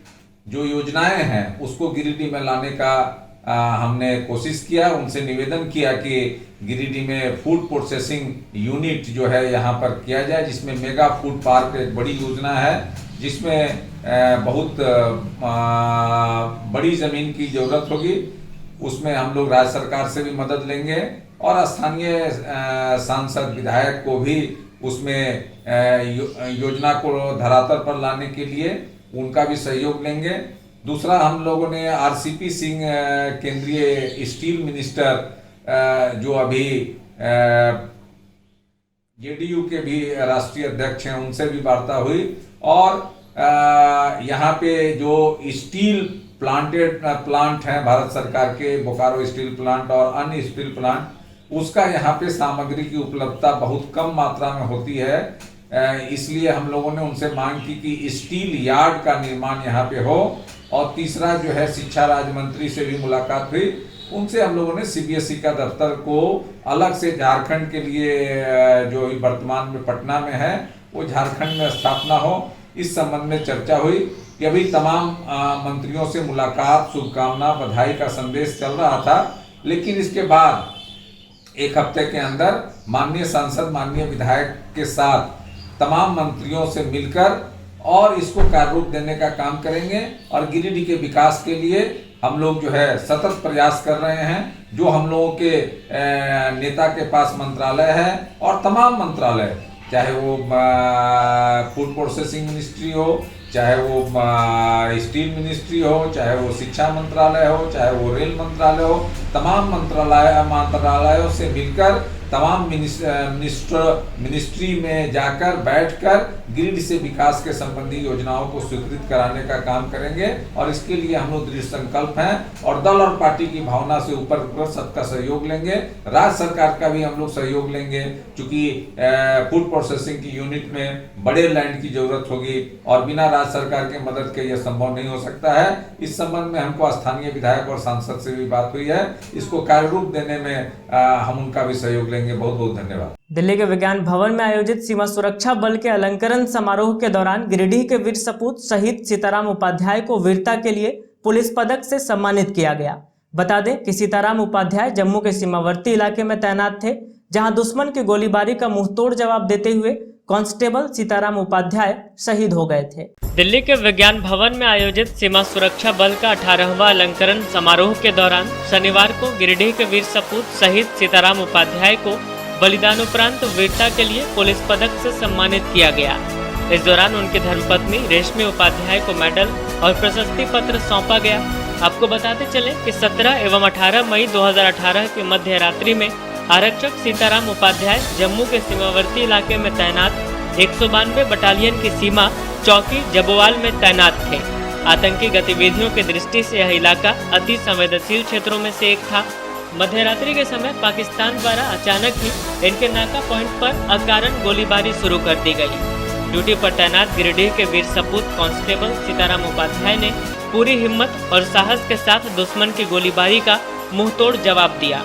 जो योजनाएं हैं उसको गिरिडीह में लाने का हमने कोशिश किया। उनसे निवेदन किया कि गिरिडीह में फूड प्रोसेसिंग यूनिट जो है यहाँ पर किया जाए, जिसमें मेगा फूड पार्क एक बड़ी योजना है, जिसमें बहुत बड़ी ज़मीन की ज़रूरत होगी। उसमें हम लोग राज्य सरकार से भी मदद लेंगे और स्थानीय सांसद विधायक को भी उसमें योजना को धरातल पर लाने के लिए उनका भी सहयोग लेंगे। दूसरा, हम लोगों ने आरसीपी सिंह केंद्रीय स्टील मिनिस्टर जो अभी जेडीयू के भी राष्ट्रीय अध्यक्ष हैं, उनसे भी वार्ता हुई और यहाँ पे जो स्टील प्लांट हैं भारत सरकार के, बोकारो स्टील प्लांट और अन्य स्टील प्लांट, उसका यहाँ पे सामग्री की उपलब्धता बहुत कम मात्रा में होती है। इसलिए हम लोगों ने उनसे मांग की कि स्टील यार्ड का निर्माण यहाँ पे हो। और तीसरा जो है, शिक्षा राज्य मंत्री से भी मुलाकात हुई, उनसे हम लोगों ने सीबीएसई का दफ्तर को अलग से झारखंड के लिए जो वर्तमान में पटना में है वो झारखंड में स्थापना हो, इस संबंध में चर्चा हुई। कि अभी तमाम मंत्रियों से मुलाकात, शुभकामना, बधाई का संदेश चल रहा था, लेकिन इसके बाद एक हफ्ते के अंदर माननीय सांसद, माननीय विधायक के साथ तमाम मंत्रियों से मिलकर और इसको कार्य रूप देने का काम करेंगे और गिरिडीह के विकास के लिए हम लोग जो है सतत प्रयास कर रहे हैं। जो हम लोगों के नेता के पास मंत्रालय है और तमाम मंत्रालय, चाहे वो फूड प्रोसेसिंग मिनिस्ट्री हो, चाहे वो स्टील मिनिस्ट्री हो, चाहे वो शिक्षा मंत्रालय हो, चाहे वो रेल मंत्रालय हो, तमाम मंत्रालयों से मिलकर तमाम मिनिस्ट्री में जाकर बैठकर गिरिडीह से विकास के संबंधी योजनाओं को स्वीकृत कराने का काम करेंगे और इसके लिए हम लोग दृढ़ संकल्प हैं और दल और पार्टी की भावना से ऊपर सबका सहयोग लेंगे। राज्य सरकार का भी हम लोग सहयोग लेंगे, क्योंकि फूड प्रोसेसिंग की यूनिट में बड़े लैंड की जरूरत होगी और बिना राज्य सरकार के मदद के यह संभव नहीं हो सकता है। इस संबंध में हमको स्थानीय विधायक और सांसद से भी बात हुई है, इसको कार्य रूप देने में हम उनका भी सहयोग लेंगे। बहुत बहुत धन्यवाद। दिल्ली के विज्ञान भवन में आयोजित सीमा सुरक्षा बल के अलंकरण समारोह के दौरान गिरिडीह के वीर सपूत शहीद सीताराम उपाध्याय को वीरता के लिए पुलिस पदक से सम्मानित किया गया। बता दें कि सीताराम उपाध्याय जम्मू के सीमावर्ती इलाके में तैनात थे, जहां दुश्मन की गोलीबारी का मुंहतोड़ जवाब देते हुए कांस्टेबल सीताराम उपाध्याय शहीद हो गए थे। दिल्ली के विज्ञान भवन में आयोजित सीमा सुरक्षा बल का 18वां अलंकरण समारोह के दौरान शनिवार को गिरिडीह के वीर सपूत शहीद सीताराम उपाध्याय को बलिदान उपरांत वीरता के लिए पुलिस पदक से सम्मानित किया गया। इस दौरान उनकी धर्मपत्नी रेशमी उपाध्याय को मेडल और प्रशस्ति पत्र सौंपा गया। आपको बताते चले कि 17 एवं 18 मई 2018 की मध्य रात्रि में आरक्षक सीताराम उपाध्याय जम्मू के सीमावर्ती इलाके में तैनात 192 बटालियन की सीमा चौकी जबोवाल में तैनात थे। आतंकी गतिविधियों की दृष्टि से यह इलाका अति संवेदनशील क्षेत्रों में से एक था। मध्य रात्रि के समय पाकिस्तान द्वारा अचानक ही इनके नाका पॉइंट पर अकारण गोलीबारी शुरू कर दी गई। ड्यूटी पर तैनात गिरिडीह के वीर सपूत कांस्टेबल सीताराम उपाध्याय ने पूरी हिम्मत और साहस के साथ दुश्मन की गोलीबारी का मुंहतोड़ जवाब दिया।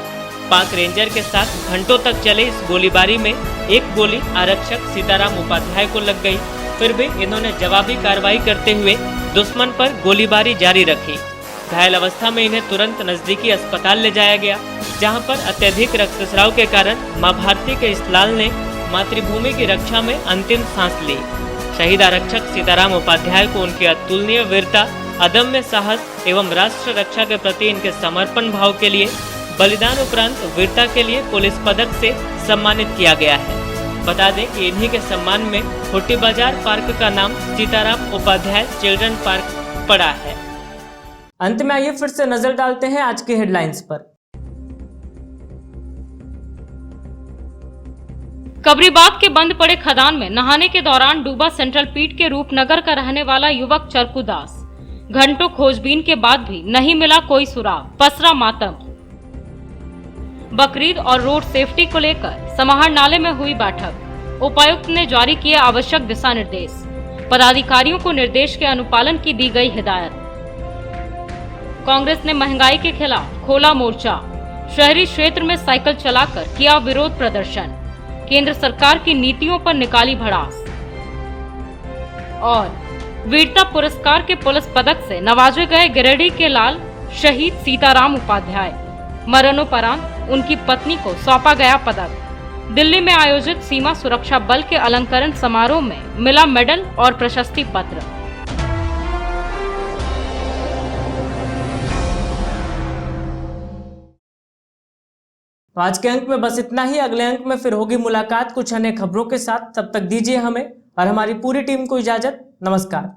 पाक रेंजर के साथ घंटों तक चले इस गोलीबारी में एक गोली आरक्षक सीताराम उपाध्याय को लग गई। फिर भी इन्होंने जवाबी कार्रवाई करते हुए दुश्मन पर गोलीबारी जारी रखी। घायल अवस्था में इन्हें तुरंत नजदीकी अस्पताल ले जाया गया, जहां पर अत्यधिक रक्तस्राव के कारण मां भारती के इस लाल ने मातृभूमि की रक्षा में अंतिम सांस ली। शहीद आरक्षक सीताराम उपाध्याय को उनकी अतुलनीय वीरता, अदम्य साहस एवं राष्ट्र रक्षा के प्रति इनके समर्पण भाव के लिए बलिदान उपरांत वीरता के लिए पुलिस पदक से सम्मानित किया गया है। बता दें कि इन्हीं के सम्मान में हुट्टी बाजार पार्क का नाम सीताराम उपाध्याय चिल्ड्रन पार्क पड़ा है। अंत में आइए फिर से नजर डालते हैं आज की हेडलाइंस पर। कबरीबाग के बंद पड़े खदान में नहाने के दौरान डूबा सेंट्रल पीट के रूपनगर का रहने वाला युवक चरकू दास। घंटों खोजबीन के बाद भी नहीं मिला कोई सुराग, पसरा मातम। बकरीद और रोड सेफ्टी को लेकर समाहर नाले में हुई बैठक। उपायुक्त ने जारी किए आवश्यक दिशा निर्देश। पदाधिकारियों को निर्देश के अनुपालन की दी गई हिदायत। कांग्रेस ने महंगाई के खिलाफ खोला मोर्चा। शहरी क्षेत्र में साइकिल चलाकर किया विरोध प्रदर्शन। केंद्र सरकार की नीतियों पर निकाली भड़ास। और वीरता पुरस्कार के पुलिस पदक से नवाजे गए गिरिडीह के लाल शहीद सीताराम उपाध्याय। मरणोपरांत उनकी पत्नी को सौंपा गया पदक। दिल्ली में आयोजित सीमा सुरक्षा बल के अलंकरण समारोह में मिला मेडल और प्रशस्ति पत्र। तो आज के अंक में बस इतना ही। अगले अंक में फिर होगी मुलाकात कुछ अन्य खबरों के साथ। तब तक दीजिए हमें और हमारी पूरी टीम को इजाजत। नमस्कार।